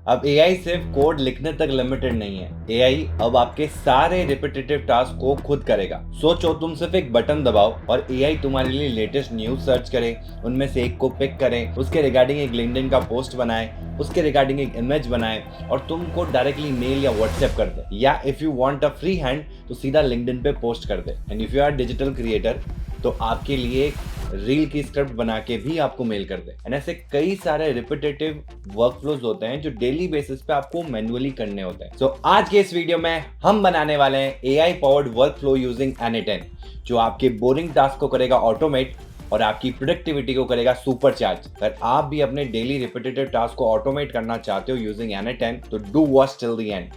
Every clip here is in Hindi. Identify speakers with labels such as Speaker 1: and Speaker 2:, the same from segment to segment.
Speaker 1: अब एआई सिर्फ कोड लिखने तक लिमिटेड नहीं है। एआई अब आपके सारे रिपीटेटिव टास्क को खुद करेगा। सोचो, तुम सिर्फ एक बटन दबाओ और एआई तुम्हारे लिए लेटेस्ट न्यूज सर्च करे, उनमें से एक को पिक करे, उसके रिगार्डिंग एक लिंक्डइन का पोस्ट बनाए, उसके रिगार्डिंग एक इमेज बनाए और तुमको डायरेक्टली मेल या व्हाट्सएप कर दे, या if you want a free hand तो सीधा लिंक्डइन पे पोस्ट कर दे। And if you are digital creator तो आपके लिए रील की स्क्रिप्ट बना के भी आपको मेल कर दे। एंड ऐसे कई सारे रिपीटेटिव वर्कफ्लोज होते हैं जो डेली बेसिस पे आपको मैन्युअली करने होते हैं। सो आज के इस वीडियो में हम बनाने वाले हैं AI powered workflow using N8N, जो आपके बोरिंग टास्क को करेगा ऑटोमेट और आपकी प्रोडक्टिविटी को करेगा सुपर चार्ज। अगर आप भी अपने डेली रिपीटेटिव टास्क को ऑटोमेट करना चाहते हो यूजिंग N8N तो do watch till the end.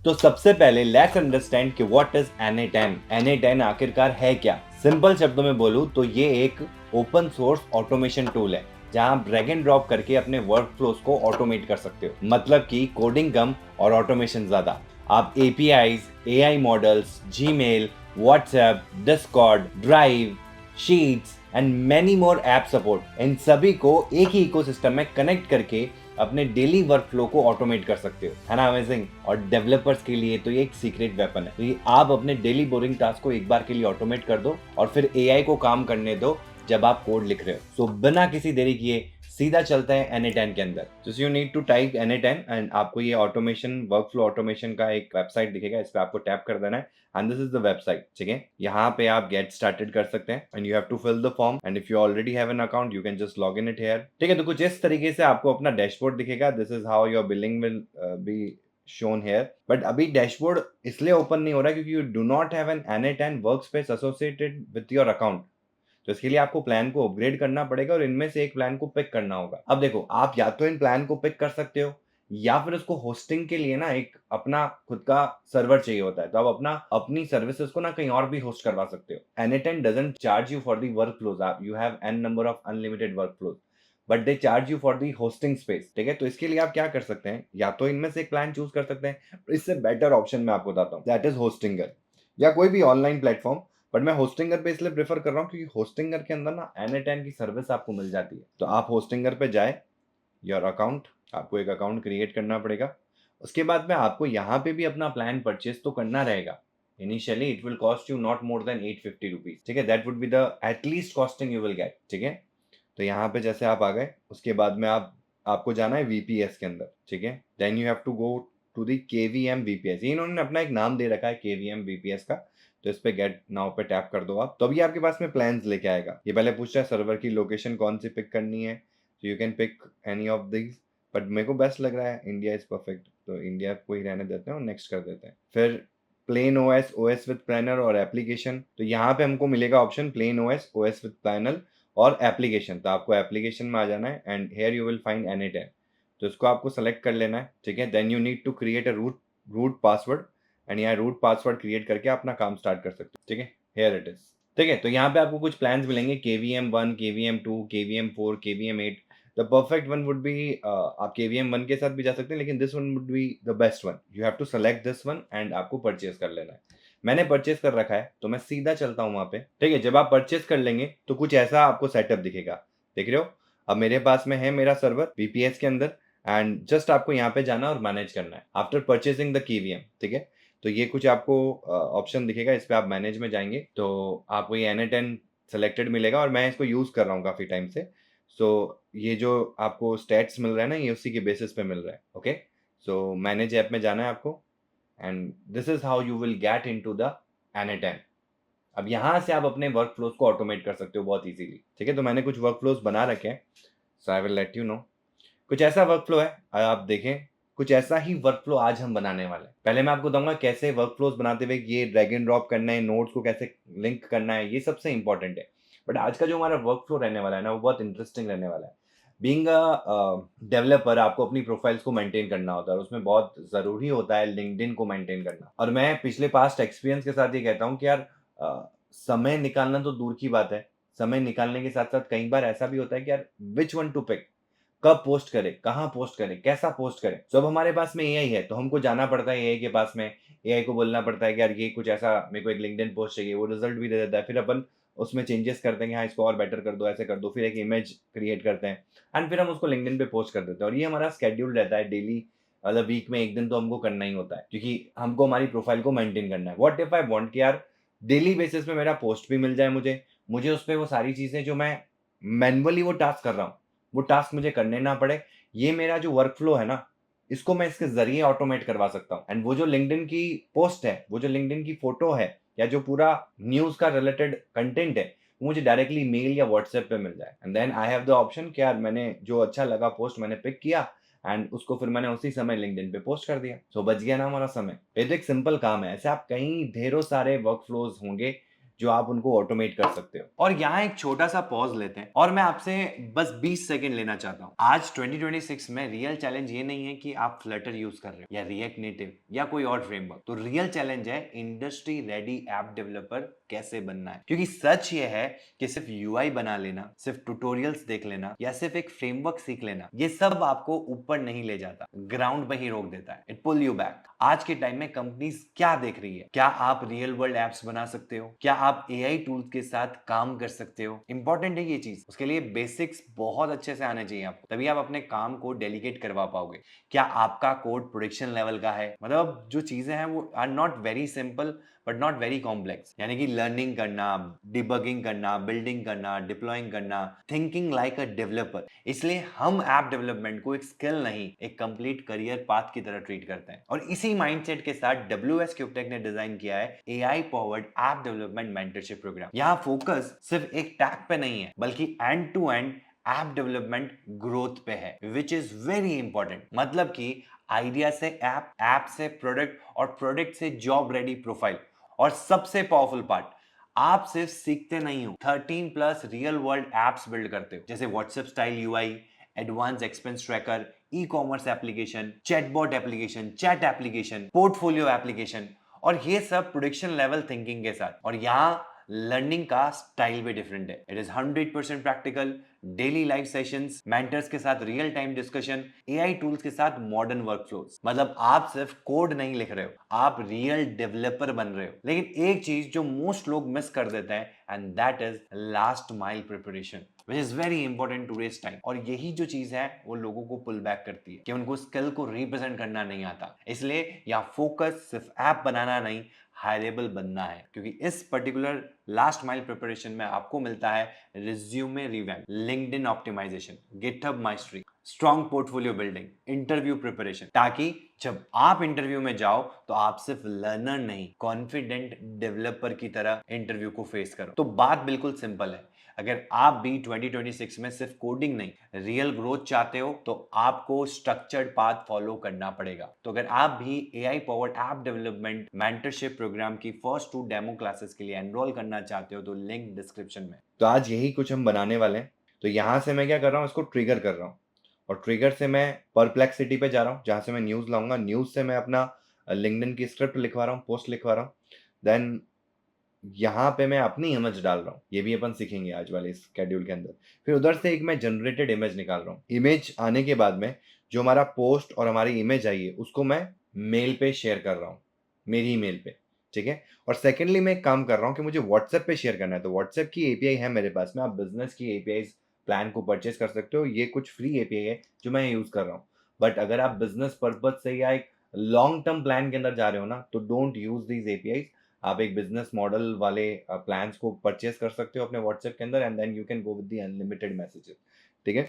Speaker 1: तो सबसे पहले लेट्स अंडरस्टैंड कि व्हाट इज N8N। N8N आखिरकार है क्या? सिंपल शब्दों में बोलूं तो ये एक ओपन सोर्स ऑटोमेशन टूल है जहां आप ड्रैग एंड ड्रॉप करके अपने वर्क फ्लोज को ऑटोमेट कर सकते हो। मतलब कि कोडिंग कम और ऑटोमेशन ज्यादा। आप APIs, AI models, Gmail, WhatsApp, Discord, drive, sheets and many more app support, इन सभी को एक ही इकोसिस्टम में कनेक्ट करके अपने डेली वर्क फ्लो को ऑटोमेट कर सकते हो। है ना अमेजिंग? और डेवलपर्स के लिए तो ये एक सीक्रेट वेपन है। तो ये आप अपने डेली बोरिंग टास्क को एक बार के लिए ऑटोमेट कर दो और फिर एआई को काम करने दो जब आप कोड लिख रहे हो। सो बिना किसी देरी किए सीधा चलते हैं N8N के अंदर। Just you need to type N8N and आपको ये ऑटोमेशन, वर्कफ्लो ऑटोमेशन का एक वेबसाइट दिखेगा, इस पे आपको टैप कर देना है and this is the website. ठीक है, यहाँ पे आप गेट स्टार्टेड कर सकते हैं and you have to fill the form and if you already have an account you can just log in it here. ठीक है, तो कुछ इस तरीके से आपको अपना डैशबोर्ड दिखेगा। This is how your billing will be shown here, but अभी डैशबोर्ड इसलिए ओपन नहीं हो रहा क्योंकि you do not have an N8N workspace associated with your account. तो इसके लिए आपको प्लान को अपग्रेड करना पड़ेगा और इनमें से एक प्लान को पिक करना होगा। अब देखो, आप या तो इन प्लान को पिक कर सकते हो या फिर उसको होस्टिंग के लिए ना एक अपना खुद का सर्वर चाहिए होता है, तो आप अपनी सर्विसेज को ना कहीं और भी होस्ट करवा सकते हो। N8N doesn't charge you for the workflows. आप you have an number of unlimited workflows but they charge you for the hosting space. ठीक है, तो इसके लिए आप क्या कर सकते हैं, या तो इनमें से एक प्लान चूज कर सकते हैं। इससे बेटर ऑप्शन मैं आपको बताता हूँ, दैट इज होस्टिंगर या कोई भी ऑनलाइन प्लेटफॉर्म। बट मैं होस्टिंगर पे इसलिए प्रेफर कर रहा हूँ क्योंकि होस्टिंगर के अंदर ना N8N की सर्विस आपको मिल जाती है। तो आप होस्टिंगर पे जाए, योर अकाउंट, आपको एक अकाउंट क्रिएट करना पड़ेगा। उसके बाद में आपको यहाँ पे भी अपना प्लान परचेज तो करना रहेगा। Initially it will cost you not more than 850 rupees. ठीक है, that would be the at least costing you will get. ठीक है, तो यहाँ पे जैसे आप आ गए, उसके बाद में आपको जाना है वीपीएस के अंदर। ठीक है, then you have to go to the KVM VPS. ये इन्होंने अपना एक नाम दे रखा है केवीएम वीपीएस का। तो इस पे गेट नाउ पे टैप कर दो आप, तो अभी आपके पास में प्लान्स लेके आएगा। ये पहले पूछ रहा है सर्वर की लोकेशन कौन सी पिक करनी है, तो you can pick any of this, but मेरे को बेस्ट लग रहा है इंडिया इज परफेक्ट, तो इंडिया को ही रहने देते हैं और नेक्स्ट कर देते हैं। फिर plain OS, OS with planner और एप्लीकेशन, तो यहाँ पे हमको मिलेगा option plain OS, OS with planner और एप्लीकेशन। तो आपको एप्लीकेशन में आ जाना है and here you will find N8N, तो इसको आपको सेलेक्ट कर लेना है। ठीक है, then you need to create a root password and यहाँ रूट पासवर्ड क्रिएट करके अपना काम स्टार्ट कर सकते हो। ठीक है, हेयर इट इज। ठीक है, तो यहाँ पे आपको कुछ प्लान्स मिलेंगे, KVM1, KVM2, KVM4, KVM8। The perfect one would be, आप KVM1 के साथ भी जा सकते हैं, लेकिन this one would be the best one. You have to select this one and आपको परचेज कर लेना है। मैंने परचेज कर रखा है तो मैं सीधा चलता हूँ वहां पे। ठीक है, जब आप परचेज कर लेंगे तो कुछ ऐसा आपको सेटअप दिखेगा। देख रहे हो, अब मेरे पास में है मेरा सर्वर वीपीएस के अंदर एंड जस्ट आपको यहाँ पे जाना और मैनेज करना है आफ्टर परचेजिंग द केवीएम। ठीक है, तो ये कुछ आपको ऑप्शन दिखेगा, इस पे आप मैनेज में जाएंगे तो आपको ये N8N सेलेक्टेड मिलेगा और मैं इसको यूज कर रहा हूँ काफी टाइम से। सो ये जो आपको स्टैट्स मिल रहा है ना, ये उसी के बेसिस पे मिल रहा है। ओके, सो मैनेज ऐप में जाना है आपको and this is how you will get into the N8N। अब यहाँ से आप अपने वर्क फ्लोज को ऑटोमेट कर सकते हो बहुत इजीली। ठीक है, तो मैंने कुछ वर्क फ्लोज बना रखे हैं, so I will let you know. कुछ ऐसा वर्क फ्लो है, आप देखें, कुछ ऐसा ही वर्क फ्लो आज हम बनाने वाले हैं। पहले मैं आपको बताऊंगा कैसे वर्क फ्लोज बनाते हुए ये ड्रैग एंड ड्रॉप करना है, नोट्स को कैसे लिंक करना है, ये सबसे इंपॉर्टेंट है। बट आज का जो हमारा वर्क फ्लो रहने वाला है ना, वो बहुत इंटरेस्टिंग रहने वाला है। बीइंग अ डेवलपर आपको अपनी प्रोफाइल्स को मेंटेन करना होता है और उसमें बहुत जरूरी होता है लिंक्डइन को मेंटेन करना। और मैं पिछले पास्ट एक्सपीरियंस के साथ ये कहता हूँ कि यार, समय निकालना तो दूर की बात है, समय निकालने के साथ साथ कई बार ऐसा भी होता है कि यार विच वन टू पिक। कब पोस्ट करें, कहाँ पोस्ट करें, कैसा पोस्ट करें। तो अब हमारे पास में एआई है तो हमको जाना पड़ता है एआई के पास में, एआई को बोलना पड़ता है कि यार ये कुछ ऐसा मेरे को एक लिंक्डइन पोस्ट चाहिए, वो रिजल्ट भी दे देता है। फिर अपन उसमें चेंजेस करते हैं कि हाँ इसको और बेटर कर दो, ऐसे कर दो, फिर एक इमेज क्रिएट करते हैं एंड फिर हम उसको लिंक्डइन पे पोस्ट कर देते हैं। और ये हमारा स्केड्यूल रहता है डेली, मतलब वीक में एक दिन तो हमको करना ही होता है क्योंकि हमको हमारी प्रोफाइल को मेंटेन करना है। व्हाट इफ आई वांट कि यार डेली बेसिस पे मेरा पोस्ट भी मिल जाए, मुझे मुझे उस पे वो सारी चीजें जो मैं मैन्युअली वो टास्क कर रहा हूँ वो टास्क मुझे करने ना पड़े। ये मेरा जो वर्क फ्लो है ना, इसको मैं इसके ज़रिए ऑटोमेट करवा सकता हूँ। एंड वो जो लिंक्डइन की पोस्ट है, वो जो लिंक्डइन की फ़ोटो है या जो पूरा न्यूज़ का रिलेटेड कंटेंट है, वो मुझे डायरेक्टली मेल या व्हाट्सएप पे मिल जाए। And then I have the option कि यार मैंने जो अच्छा लगा पोस्ट मैंने पिक किया एंड उसको फिर मैंने उसी समय लिंक्डइन पे पोस्ट कर दिया। सो बच गया ना हमारा समय। ये तो एक सिंपल काम है। ऐसे आप कई ढेरों सारे वर्क फ्लोज़ होंगे जो आप उनको ऑटोमेट कर सकते हो। और यहाँ एक छोटा सा पॉज लेते हैं और मैं आपसे बस 20 सेकंड लेना चाहता हूँ। आज 2026 में रियल चैलेंज ये नहीं है कि आप फ्लटर यूज कर रहे हो या रिएक्ट नेटिव या कोई और फ्रेमवर्क। तो रियल चैलेंज है इंडस्ट्री रेडी ऐप डेवलपर कैसे बनना है। क्योंकि सच ये है कि सिर्फ यूआई बना लेना, सिर्फ ट्यूटोरियल्स देख लेना या सिर्फ एक फ्रेमवर्क सीख लेना, ये सब आपको ऊपर नहीं ले जाता, ग्राउंड में ही रोक देता है। It pull you back. आज के टाइम में कंपनीज क्या देख रही है? क्या आप रियल वर्ल्ड एप्स बना सकते हो? क्या आप एआई टूल्स के साथ काम कर सकते हो? इंपॉर्टेंट है ये चीज। उसके लिए बेसिक्स बहुत अच्छे से आने चाहिए आपको, तभी आप अपने काम को डेलीगेट करवा पाओगे। क्या आपका कोड प्रोडक्शन लेवल का है? मतलब जो चीजें हैं वो are not very simple but not very complex. यानी कि लर्निंग करना, डिबगिंग करना, बिल्डिंग करना, डिप्लॉइंग करना, थिंकिंग लाइक अ डेवलपर। इसलिए हम ऐप डेवलपमेंट को एक स्किल नहीं, एक कंप्लीट करियर पाथ की तरह ट्रीट करते हैं। और इसी माइंडसेट के साथ WS क्यूबटेक ने डिजाइन किया है AI powered app development mentorship program. यहाँ फोकस सिर्फ एक टैग पे नहीं है बल्कि end to end app development growth पे है, विच इज वेरी इंपॉर्टेंट। मतलब कि आइडिया से ऐप, ऐप से प्रोडक्ट और प्रोडक्ट से जॉब रेडी प्रोफाइल। और सबसे पावरफुल पार्ट, आप सिर्फ सीखते नहीं हो, 13 plus real world apps build करते हो, जैसे WhatsApp style UI, advance expense tracker, e commerce application, chatbot application, chat application, portfolio application. और ये सब प्रोडक्शन लेवल थिंकिंग के साथ। और यहाँ लर्निंग का स्टाइल भी डिफरेंट है। It is 100% practical, daily live sessions, mentors के साथ real time discussion, AI tools के साथ मॉडर्न वर्कफ्लोज। मतलब आप सिर्फ कोड नहीं लिख रहे हो, आप रियल डेवलपर बन रहे हो। लेकिन एक चीज जो मोस्ट लोग मिस कर देते हैं and that is last mile preparation, which is very important to waste time। और यही जो चीज है वो लोगों को पुल बैक करती है कि उनको स्किल को रिप्रेजेंट करना नहीं आता। इसलिए यहाँ फोकस सिर्फ ऐप बनाना नहीं, हायरेबल बनना है। क्योंकि इस पर्टिकुलर लास्ट माइल प्रिपरेशन में आपको मिलता है resume revamp, LinkedIn optimisation, GitHub mastery, strong portfolio building, interview preparation, ताकि जब आप इंटरव्यू में जाओ तो आप सिर्फ लर्नर नहीं, कॉन्फिडेंट डेवलपर की तरह इंटरव्यू को फेस करो। तो बात बिल्कुल सिंपल है। अगर आप भी 2026 में सिर्फ कोडिंग नहीं, रियल ग्रोथ चाहते हो तो आपको स्ट्रक्चर्ड पाथ फॉलो करना पड़ेगा। तो अगर आप भी AI powered app development mentorship program की फर्स्ट 2 डेमो क्लासेस के लिए एनरोल करना चाहते हो तो लिंक डिस्क्रिप्शन में। तो आज यही कुछ हम बनाने वाले हैं। तो यहाँ से मैं क्या कर रहा हूँ, इसको ट्रिगर कर रहा हूँ और ट्रिगर से मैं परप्लेक्सिटी पे जा रहा हूँ जहाँ से मैं न्यूज़ लाऊंगा, न्यूज़ से मैं अपना लिंक्डइन की स्क्रिप्ट लिखवा रहा हूँ, पोस्ट लिखवा रहा हूँ। देन यहाँ पे मैं अपनी इमेज डाल रहा हूँ, ये भी अपन सीखेंगे आज वाले इस शेड्यूल के अंदर। फिर उधर से एक मैं जनरेटेड इमेज निकाल रहा हूँ। इमेज आने के बाद में जो हमारा पोस्ट और हमारी इमेज आई है उसको मैं मेल पे शेयर कर रहा हूँ, मेरी ईमेल पे, ठीक है। और सेकेंडली मैं एक काम कर रहा हूँ कि मुझे व्हाट्सएप पे शेयर करना है, तो व्हाट्सएप की एपीआई है मेरे पास में। आप बिजनेस की एपीआई प्लान को परचेज कर सकते हो, ये कुछ फ्री एपीआई है जो मैं यूज कर रहा हूँ। बट अगर आप बिजनेस पर्पज से या एक लॉन्ग टर्म प्लान के अंदर जा रहे हो ना, तो डोंट यूज दीज एपीआई। आप एक बिजनेस मॉडल वाले प्लान्स को परचेज कर सकते हो अपने व्हाट्सएप के अंदर and then you can go with the unlimited messages, ठीक है।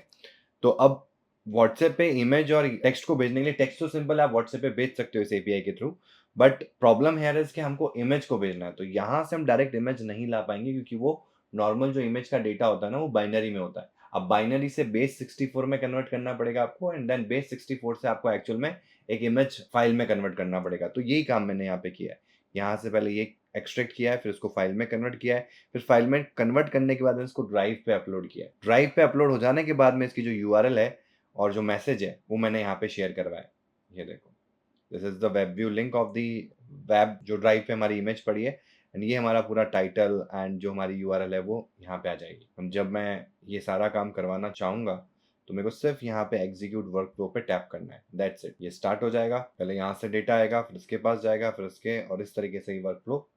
Speaker 1: तो अब व्हाट्सएप पे इमेज और टेक्स्ट को भेजने के लिए, टेक्स्ट तो सिंपल आप व्हाट्सएप पे भेज सकते हो इस एपीआई के थ्रू, बट प्रॉब्लम है इज कि हमको इमेज को भेजना है। तो यहाँ से हम डायरेक्ट इमेज नहीं ला पाएंगे क्योंकि वो नॉर्मल जो इमेज का डेटा होता है ना वो बाइनरी में होता है। अब बाइनरी से बेस 64 में कन्वर्ट करना पड़ेगा आपको एंड देन बेस 64 से आपको एक्चुअल में एक इमेज फाइल में कन्वर्ट करना पड़ेगा। तो यही काम मैंने यहाँ पे किया है। यहाँ से पहले ये एक्सट्रैक्ट किया है, फिर उसको फाइल में कन्वर्ट किया है, फिर फाइल में कन्वर्ट करने के बाद में इसको ड्राइव पे अपलोड किया है। ड्राइव पे अपलोड हो जाने के बाद में इसकी जो यूआरएल है और जो मैसेज है वो मैंने यहाँ पे शेयर करवाया है। ये देखो, this is the web view link of the web जो ड्राइव पे हमारी इमेज पड़ी है एंड ये हमारा पूरा टाइटल एंड जो हमारी यूआरएल है वो यहाँ पे आ जाएगी। हम जब मैं ये सारा काम करवाना चाहूँगा तो मेरे को सिर्फ यहाँ पे एग्जीक्यूट वर्कफ्लो पे टैप करना है, दैट्स इट। ये स्टार्ट हो जाएगा, पहले यहाँ से डेटा आएगा, फिर इसके पास जाएगा, फिर इसके, और इस तरीके से ही वर्कफ्लो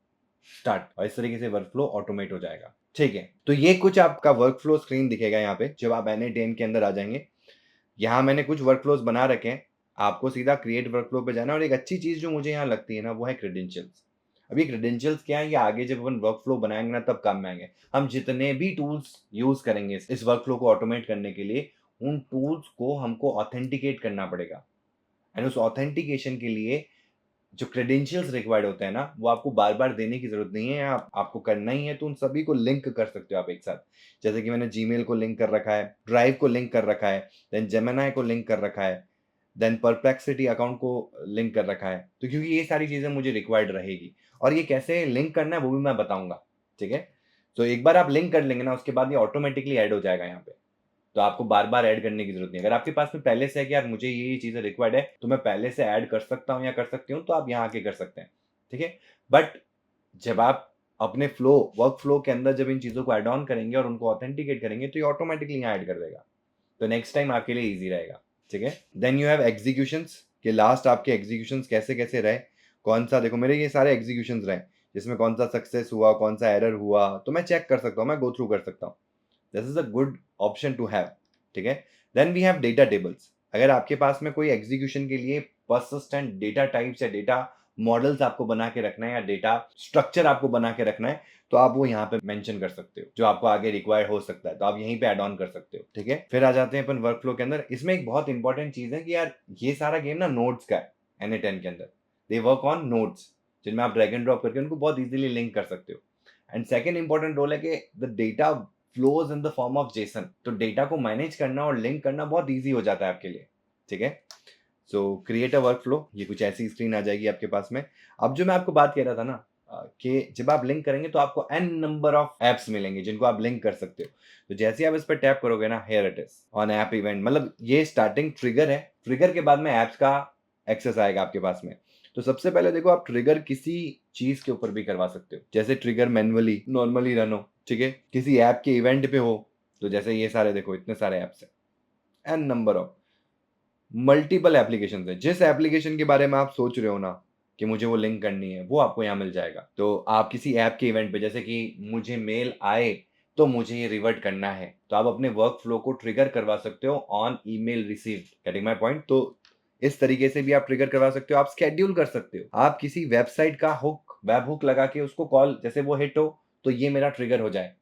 Speaker 1: स्टार्ट, और इस तरीके से वर्कफ्लो ऑटोमेट हो जाएगा। ठीक है, तो ये कुछ आपका वर्कफ्लो स्क्रीन दिखेगा यहाँ पे जब आप N8N के अंदर आ जाएंगे। यहाँ मैंने कुछ वर्कफ्लोज बना रखे हैं, आपको सीधा क्रिएट वर्कफ्लो पे जाना है। और एक अच्छी चीज जो मुझे यहाँ लगती है ना, वो है क्रेडेंशियल्स। अब ये क्रेडेंशियल्स क्या है, ये आगे जब अपन वर्कफ्लो बनाएंगे ना तब काम में आएंगे। हम जितने भी टूल्स यूज करेंगे इस वर्कफ्लो को ऑटोमेट करने के लिए, उन टूल्स को हमको ऑथेंटिकेट करना पड़ेगा। एंड उस ऑथेंटिकेशन के लिए जो क्रेडेंशियल्स रिक्वायर्ड होते हैं ना, वो आपको बार बार देने की जरूरत नहीं है। आपको करना ही है तो उन सभी को लिंक कर सकते हो आप एक साथ। जैसे कि मैंने जीमेल को लिंक कर रखा है, ड्राइव को लिंक कर रखा है, देन जेमिनी को लिंक कर रखा है, देन परप्लेक्सिटी अकाउंट को लिंक कर रखा है। तो क्योंकि ये सारी चीजें मुझे रिक्वायर्ड रहेगी, और ये कैसे लिंक करना है वो भी मैं बताऊंगा। ठीक है, तो एक बार आप लिंक कर लेंगे ना, उसके बाद ये ऑटोमेटिकली ऐड हो जाएगा यहाँ पे। तो आपको बार बार ऐड करने की जरूरत नहीं। अगर आपके पास में पहले से है कि यार मुझे ये चीजें रिक्वायर्ड है, तो मैं पहले से ऐड कर सकता हूँ या कर सकती हूँ, तो आप यहाँ आके कर सकते हैं। ठीक है, बट जब आप अपने वर्क फ्लो के अंदर जब इन चीजों को ऐड ऑन करेंगे और उनको ऑथेंटिकेट करेंगे, तो ये ऑटोमेटिकली यहाँ ऐड कर देगा। तो नेक्स्ट टाइम आपके लिए ईजी रहेगा। ठीक है, देन यू हैव एग्जीक्यूशंस के लास्ट आपके एग्जीक्यूशंस कैसे कैसे रहे, कौन सा, देखो मेरे ये सारे एग्जीक्यूशंस रहे, जिसमें कौन सा सक्सेस हुआ, कौन सा एरर हुआ, तो मैं चेक कर सकता हूँ, मैं गो थ्रू कर सकता हूँ। This is a good option to have. ठीक है, then we have data tables. अगर आपके पास में कोई एग्जीक्यूशन के लिए पर्सिस्टेंट डेटा टाइप्स या डेटा मॉडल्स आपको बना के रखना है, या डेटा स्ट्रक्चर आपको बना के रखना है, तो आप वो यहाँ पे मेंशन कर सकते हो, जो आपको आगे रिक्वायर्ड हो सकता है, तो आप यहीं पे ऐड ऑन कर सकते हो। ठीक है, फिर आ जाते हैं अपन वर्कफ्लो के अंदर। इसमें एक बहुत इंपॉर्टेंट चीज है कि यार ये सारा गेम ना नोड्स का है। N8N के अंदर दे वर्क ऑन नोड्स, जिनमें आप ड्रैग एंड ड्रॉप करके उनको बहुत इजीली लिंक कर सकते हो। एंड सेकेंड इंपॉर्टेंट रोल है कि the data flows in the form of Jason. तो डेटा को मैनेज करना और लिंक करना बहुत ईजी हो जाता है आपके लिए। ठीक है, सो क्रिएट अ वर्क फ्लो, ये कुछ ऐसी स्क्रीन आ जाएगी आपके पास में। अब जो मैं आपको बात कह रहा था ना, कि जब आप लिंक करेंगे तो आपको n नंबर ऑफ एप्स मिलेंगे जिनको आप लिंक कर सकते हो। तो जैसे आप इस पर टैप करोगे ना, here it is on app event, मतलब ये स्टार्टिंग ट्रिगर है। ट्रिगर के बाद में एप्स का एक्सेस आएगा आपके पास में। तो सबसे पहले देखो, आप ट्रिगर किसी चीज के ऊपर भी करवा सकते हो, जैसे ट्रिगर मैनुअली नॉर्मली रन हो। ठीक है, किसी ऐप के इवेंट पे हो, तो जैसे ये सारे देखो, इतने सारे ऐप्स हैं, an number of multiple application है। जिस एप्लीकेशन के बारे में आप सोच रहे हो ना कि मुझे वो लिंक करनी है, वो आपको यहाँ मिल जाएगा। तो आप किसी ऐप के इवेंट पे, जैसे कि मुझे मेल आए तो मुझे ये रिवर्ट करना है, तो आप अपने वर्क फ्लो को ट्रिगर करवा सकते हो on email received. Getting my point? तो इस तरीके से भी आप ट्रिगर करवा सकते हो। आप स्केड्यूल कर सकते हो, आप किसी वेबसाइट का वेब हुक लगा के उसको कॉल, जैसे वो हिट हो तो ये मेरा ट्रिगर हो जाए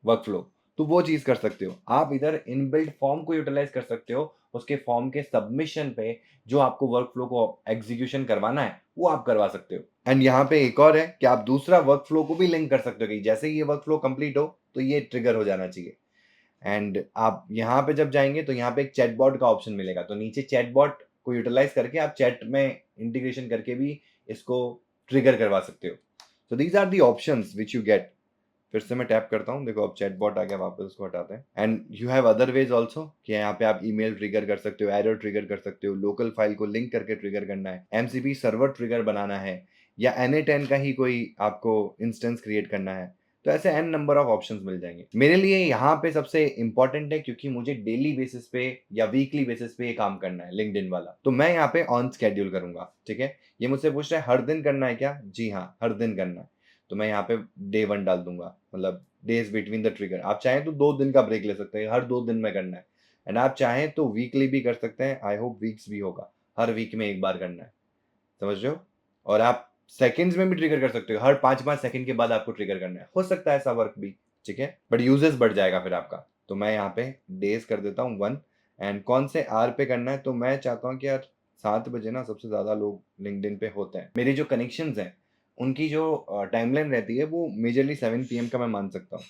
Speaker 1: वर्क फ्लो, तो वो चीज कर सकते हो। आप इधर इनबिल्ट फॉर्म को यूटिलाइज कर सकते हो, उसके फॉर्म के सबमिशन पे जो आपको वर्क फ्लो को एग्जीक्यूशन करवाना है वो आप करवा सकते हो। एंड यहाँ पे एक और है कि आप दूसरा वर्क फ्लो को भी लिंक कर सकते हो, कि जैसे ही ये वर्क फ्लो कंप्लीट हो तो ये ट्रिगर हो जाना चाहिए। एंड आप यहाँ पे जब जाएंगे तो यहाँ पे एक चैटबॉट का ऑप्शन मिलेगा, तो नीचे चैटबॉट को यूटिलाइज करके आप चैट में इंटीग्रेशन करके भी इसको ट्रिगर करवा सकते हो। So these are the options which you get. फिर से मैं टैप करता हूँ, देखो अब चैटबॉट आ गया, वापस उसको हटाते हैं। And you have other ways also, कि यहाँ पे आप ईमेल ट्रिगर कर सकते हो, एरर ट्रिगर कर सकते हो, लोकल फाइल को लिंक करके ट्रिगर करना है, एमसीपी सर्वर ट्रिगर बनाना है, या N8N का ही कोई आपको इंस्टेंस क्रिएट करना है। तो ऐसे एन नंबर ऑफ ऑप्शंस मिल जाएंगे। मेरे लिए यहाँ पे सबसे इंपॉर्टेंट है, क्योंकि मुझे डेली बेसिस पे या वीकली बेसिस पे ये काम करना है लिंक्डइन वाला, तो मैं यहाँ पे ऑन स्केड्यूल करूंगा। ठीक है, ये मुझसे पूछ रहा है हर दिन करना है क्या? जी हाँ, हर दिन करना है। तो मैं यहाँ पे डे 1 डाल दूंगा, मतलब डेज बिटवीन द ट्रिगर। आप चाहें तो 2 दिन का ब्रेक ले सकते हैं, हर 2 दिन में करना है। एंड आप चाहें तो वीकली भी कर सकते हैं, आई होप वीक्स भी होगा, हर वीक में एक बार करना है। समझ रहे हो? और आप सेकंड्स में भी ट्रिगर कर सकते हो, हर 5-5 सेकंड के बाद आपको ट्रिगर करना है, हो सकता है ऐसा वर्क भी। ठीक है, बट यूजेस बढ़ जाएगा फिर आपका। तो मैं यहाँ पे डेज कर देता हूँ 1। एंड कौन से आर पे करना है, तो मैं चाहता हूँ कि यार 7 बजे ना सबसे ज्यादा लोग लिंक्डइन पे होते हैं। मेरे जो कनेक्शंस हैं उनकी जो टाइमलाइन रहती है वो मेजरली 7 PM का मैं मान सकता हूँ।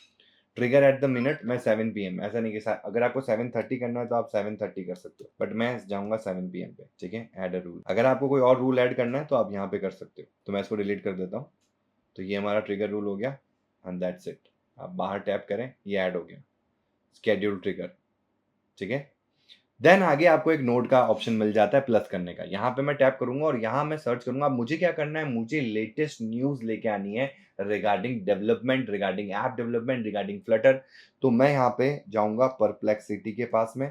Speaker 1: ट्रिगर एट द मिनट मैं 7 PM, ऐसा नहीं कि अगर आपको 7:30 करना है तो आप 7:30 कर सकते हो, बट मैं जाऊंगा 7 PM पे। ठीक है, ऐड अ रूल। अगर आपको कोई और रूल ऐड करना है तो आप यहाँ पे कर सकते हो, तो मैं इसको डिलीट कर देता हूँ। तो ये हमारा ट्रिगर रूल हो गया, एंड दैट्स इट। आप बाहर टैप करें, ये ऐड हो गया, स्केड्यूल ट्रिगर। ठीक है, देन आगे आपको एक नोड का ऑप्शन मिल जाता है प्लस करने का। यहाँ पे मैं टैप करूंगा और यहाँ मैं सर्च करूंगा मुझे क्या करना है। मुझे लेटेस्ट न्यूज लेके आनी है regarding development, regarding app development, regarding Flutter. तो मैं यहाँ पे जाऊंगा परप्लेक्सिटी के पास में,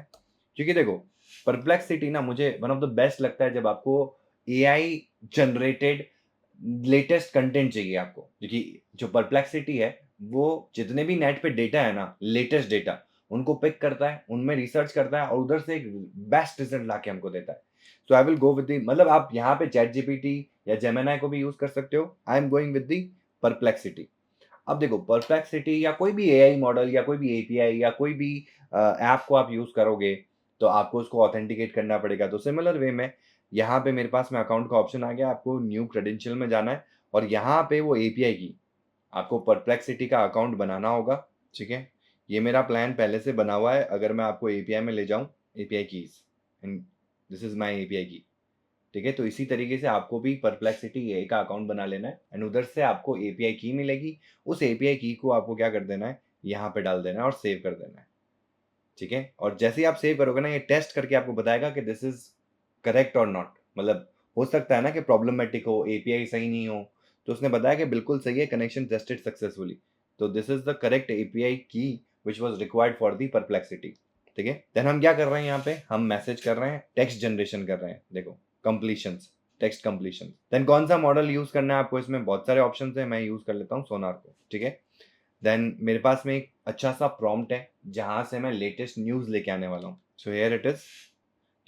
Speaker 1: क्योंकि देखो परप्लेक्सिटी ना मुझे वन ऑफ द बेस्ट लगता है जब आपको एआई जनरेटेड लेटेस्ट कंटेंट चाहिए आपको, क्योंकि जो परप्लेक्सिटी है वो जितने भी नेट पे डेटा है ना, लेटेस्ट डेटा उनको पिक करता है, उनमें रिसर्च करता है और उधर से एक बेस्ट रिजल्ट लाके हमको देता है। So I will go with the, मतलब आप यहाँ पे चैट जीपीटी या जेमिनाई को भी यूज कर सकते हो। I am going with the perplexity. अब देखो परप्लेक्सिटी या कोई भी एआई मॉडल या कोई भी एपीआई या कोई भी ऐप को आप यूज करोगे तो आपको उसको ऑथेंटिकेट करना पड़ेगा। तो सिमिलर वे में यहाँ पे मेरे पास में अकाउंट का ऑप्शन आ गया, आपको न्यू क्रेडेंशियल में जाना है और यहाँ पे वो एपीआई की आपको परप्लेक्सिटी का अकाउंट बनाना होगा। ठीक है, ये मेरा प्लान पहले से बना हुआ है। अगर मैं आपको एपीआई में ले जाऊं, API keys and this is my API की। ठीक है, तो इसी तरीके से आपको भी परप्लेक्सिटी ए का अकाउंट बना लेना है एंड उधर से आपको एपीआई की मिलेगी। उस एपीआई की को आपको क्या कर देना है, यहाँ पे डाल देना है और सेव कर देना है। ठीक है, और जैसे ही आप सेव करोगे ना, ये टेस्ट करके आपको बताएगा कि दिस इज करेक्ट और नॉट। मतलब हो सकता है ना कि प्रॉब्लमेटिक हो, एपीआई सही नहीं हो, तो उसने बताया कि बिल्कुल सही है, कनेक्शन टेस्टेड सक्सेसफुली। तो this is the correct API key which was required for the Perplexity. ठीक है, देन हम क्या कर रहे हैं, यहाँ पे हम मैसेज कर रहे हैं, टेक्स्ट जनरेशन कर रहे हैं। देखो कंप्लीशंस, टेक्स्ट कंप्लीशन। देन कौन सा मॉडल यूज करना है आपको, इसमें बहुत सारे ऑप्शन है, मैं यूज कर लेता हूँ सोनार को। ठीक है, देन मेरे पास में एक अच्छा सा प्रॉम्प्ट है जहां से मैं लेटेस्ट न्यूज लेके आने वाला हूँ। सो here it is,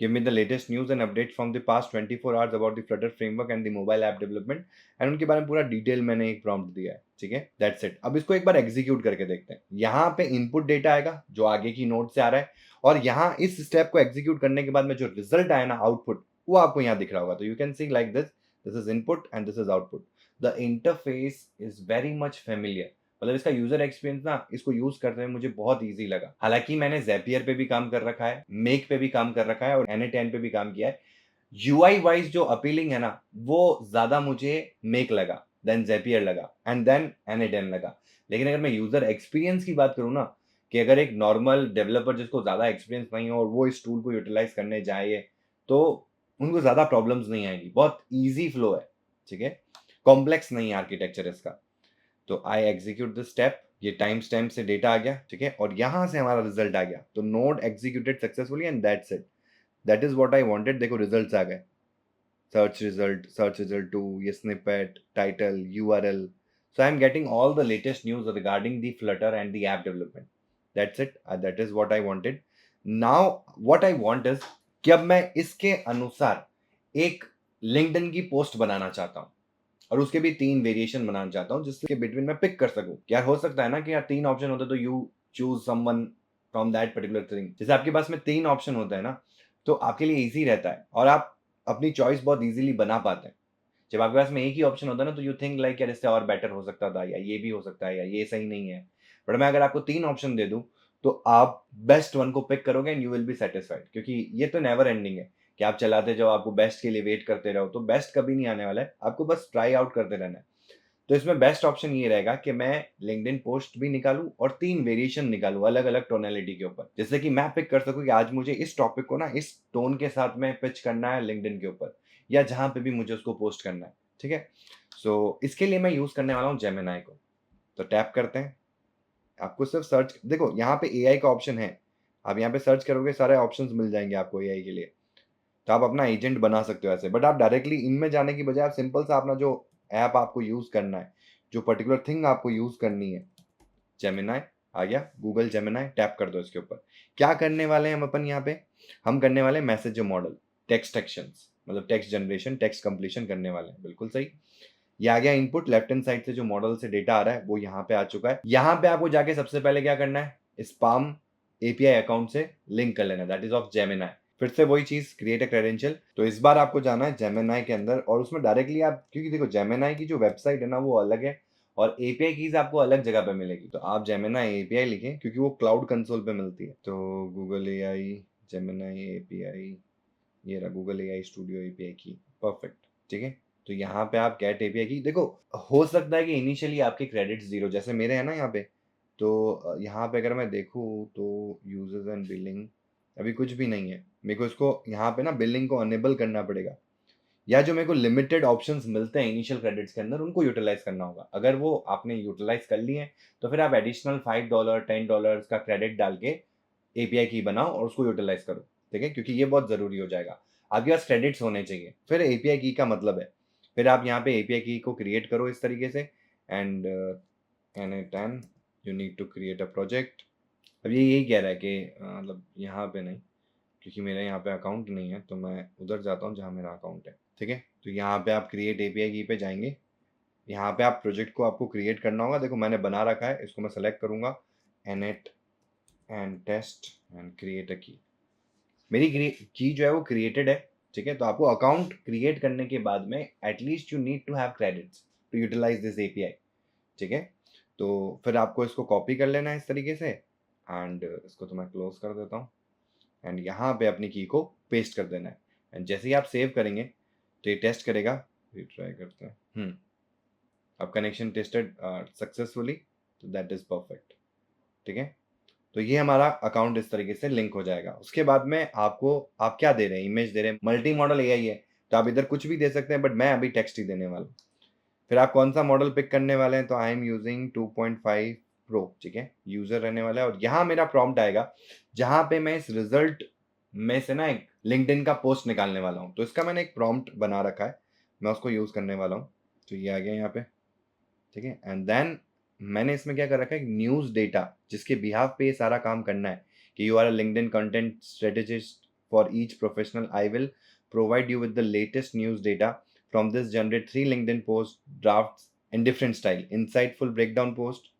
Speaker 1: give me the latest news and update from the past 24 hours about the Flutter framework and the mobile app development. And उनके बारे में पूरा डिटेल मैंने एक प्रॉम्प्ट दिया है। ठीक है, दैट्स इट। अब इसको एक बार एग्जीक्यूट करके देखते हैं। यहाँ पे इनपुट डेटा आएगा जो आगे की नोट से आ रहा है, और यहाँ इस स्टेप को एग्जीक्यूट करने के बाद में जो रिजल्ट आया ना, आउटपुट, वो आपको यहाँ दिख रहा होगा। तो you can C like this, this is input and this is output. The interface is very much familiar. मतलब इसका यूजर एक्सपीरियंस ना, इसको यूज करते हुए मुझे बहुत इजी लगा। हालांकि मैंने ज़ेपियर पे भी काम कर रखा है, मेक पे भी काम कर रखा है और एन10 पे भी काम किया है। यूआई वाइज जो अपीलिंग है ना, वो ज्यादा मुझे मेक लगा, देन ज़ेपियर लगा एंड देन एन10 लगा। लेकिन अगर मैं यूजर एक्सपीरियंस की बात करूँ ना, कि अगर एक नॉर्मल डेवलपर जिसको ज्यादा एक्सपीरियंस नहीं हो और वो इस टूल को यूटिलाइज करने जाए तो उनको ज्यादा प्रॉब्लम्स नहीं आएगी। बहुत ईजी फ्लो है। ठीक है, कॉम्प्लेक्स नहीं है आर्किटेक्चर इसका। तो आई एग्जीक्यूट दिस स्टेप, ये टाइम स्टैम्प से डेटा आ गया। ठीक है, और यहां से हमारा रिजल्ट आ गया। तो node executed successfully and that's it, that is what I wanted. देखो रिजल्ट्स आ गए, सर्च रिजल्ट टू, ये snippet, title, URL. So I am getting all the latest news regarding the Flutter and the app development. That's it, that is what I wanted. Now what I want is कि अब मैं इसके अनुसार एक लिंक्डइन की पोस्ट बनाना चाहता हूं और उसके भी 3 वेरिएशन बनाना चाहता हूँ जिसके बिटवीन मैं पिक कर सकूं। यार हो सकता है ना कि यार 3 ऑप्शन होते तो you choose someone from that particular thing. जैसे आपके पास में 3 ऑप्शन होते हैं ना, तो आपके लिए इजी रहता है और आप अपनी चॉइस बहुत इजीली बना पाते हैं। जब आपके पास में एक ही ऑप्शन होता है ना, तो यू थिंक लाइक यार इससे और बेटर हो सकता था, या ये भी हो सकता है, या ये सही नहीं है। बट मैं अगर आपको 3 ऑप्शन दे दूं तो आप बेस्ट वन को पिक करोगे and you will be satisfied, क्योंकि ये तो नेवर एंडिंग है कि आप चलाते जाओ, आपको बेस्ट के लिए वेट करते रहो। तो बेस्ट कभी नहीं आने वाला है, आपको बस ट्राई आउट करते रहना है। तो इसमें बेस्ट ऑप्शन ये रहेगा कि मैं लिंक्डइन पोस्ट भी निकालूं और 3 वेरिएशन निकालूं अलग अलग टोनालिटी के ऊपर, जैसे कि मैं पिक कर सकूं कि आज मुझे इस टॉपिक को ना इस टोन के साथ में पिच करना है लिंक्डइन के ऊपर, या जहां पे भी मुझे उसको पोस्ट करना है। ठीक है, सो इसके लिए मैं यूज करने वाला हूँ जेमिनाई को। तो टैप करते हैं, आपको सिर्फ सर्च, देखो यहाँ पे एआई का ऑप्शन है, आप यहाँ पे सर्च करोगे सारे ऑप्शंस मिल जाएंगे आपको एआई के लिए। तो आप अपना एजेंट बना सकते हो ऐसे। बट आप डायरेक्टली इनमें जाने की बजाय आप सिंपल सा अपना जो ऐप आपको यूज करना है, जो पर्टिकुलर थिंग आपको यूज करनी है, जेमिनाई आ गया, गूगल जेमिनाई, टैप कर दो इसके ऊपर। क्या करने वाले हैं हम अपन यहाँ पे, हम करने वाले हैं मैसेज मॉडल, टेक्स्ट एक्शंस, मतलब टेक्स्ट जनरेशन, टेक्स्ट कंप्लीशन करने वाले हैं। बिल्कुल सही, ये आ गया इनपुट। लेफ्ट हैंड साइड से जो मॉडल से डेटा आ रहा है वो यहाँ पे आ चुका है। यहाँ पे आपको जाके सबसे पहले क्या करना है, स्पाम एपीआई अकाउंट से लिंक कर लेना, दैट इज ऑफ जेमिनाई। फिर से वही चीज, क्रिएट अ क्रेडेंशियल। तो इस बार आपको जाना है जेमिनाई के अंदर और उसमें डायरेक्टली आप, क्योंकि देखो जेमिनाई की जो वेबसाइट है ना वो अलग है और एपीआई कीज आपको अलग जगह पे मिलेगी। तो आप जेमिनाई एपीआई लिखें क्योंकि वो क्लाउड कंसोल पे मिलती है। तो गूगल एआई जेमिनाई एपीआई, ये रहा गूगल एआई स्टूडियो एपीआई की, परफेक्ट। ठीक है, तो यहाँ पे आप गेट एपीआई की, देखो हो सकता है कि इनिशियली आपके क्रेडिट्स जीरो जैसे मेरे हैं ना यहाँ पे। तो यहाँ पे अगर मैं देखूँ तो यूजर्स एंड बिलिंग अभी कुछ भी नहीं है। मेरे को इसको यहाँ पे ना बिलिंग को अनेबल करना पड़ेगा, या जो मेरे को लिमिटेड ऑप्शंस मिलते हैं इनिशियल क्रेडिट्स के अंदर उनको यूटिलाइज करना होगा। अगर वो आपने यूटिलाइज कर लिए हैं तो फिर आप एडिशनल $5 $10 का क्रेडिट डाल के एपीआई की बनाओ और उसको यूटिलाइज करो। ठीक है, क्योंकि ये बहुत ज़रूरी हो जाएगा। आपके पास क्रेडिट्स होने चाहिए। फिर एपीआई की का मतलब है, फिर आप यहाँ पे एपीआई की को क्रिएट करो इस तरीके से and N10 you need to create a project. अब ये यही कह रहा है कि मतलब यहाँ पे नहीं, क्योंकि मेरा यहाँ पे अकाउंट नहीं है, तो मैं उधर जाता हूँ जहाँ मेरा अकाउंट है। ठीक है, तो यहाँ पे आप क्रिएट एपीआई की पे जाएंगे। यहाँ पे आप प्रोजेक्ट को आपको क्रिएट करना होगा। देखो मैंने बना रखा है, इसको मैं सेलेक्ट करूंगा एनेट and test and create a key. मेरी की जो है वो क्रिएटेड है। ठीक है, तो आपको अकाउंट क्रिएट करने के बाद में at least you need to have credits to utilize this API. ठीक है, तो फिर आपको इसको कॉपी कर लेना है इस तरीके से एंड इसको तो मैं क्लोज कर देता हूँ एंड यहाँ पे अपनी की को पेस्ट कर देना है एंड जैसे ही आप सेव करेंगे तो ये टेस्ट करेगा। ट्राई करते हैं। अब कनेक्शन टेस्टेड सक्सेसफुली, तो दैट इज परफेक्ट। ठीक है, तो ये हमारा अकाउंट इस तरीके से लिंक हो जाएगा। उसके बाद में आपको आप क्या दे रहे हैं, इमेज दे रहे हैं, मल्टी मॉडल एआई है तो आप इधर कुछ भी दे सकते हैं, बट मैं अभी टेक्स्ट ही देने वाला हूँ। फिर आप कौन सा मॉडल पिक करने वाले हैं, तो आई एम यूजिंग 2.5 प्रो। ठीक है, यूजर रहने वाला है और यहाँ मेरा प्रॉम्प्ट आएगा जहाँ पे मैं इस रिजल्ट में से ना एक लिंक्डइन का पोस्ट निकालने वाला हूँ। तो इसका मैंने एक प्रॉम्प्ट बना रखा है, मैं उसको यूज करने वाला हूँ। तो ये आ गया यहाँ पे। ठीक है, एंड देन मैंने इसमें क्या कर रखा है, न्यूज डेटा जिसके बिहाफ पे ये सारा काम करना है कि you are a LinkedIn content strategist for each professional. I will provide you with the latest news data from this, generate 3 LinkedIn post drafts in different style, insightful breakdown post,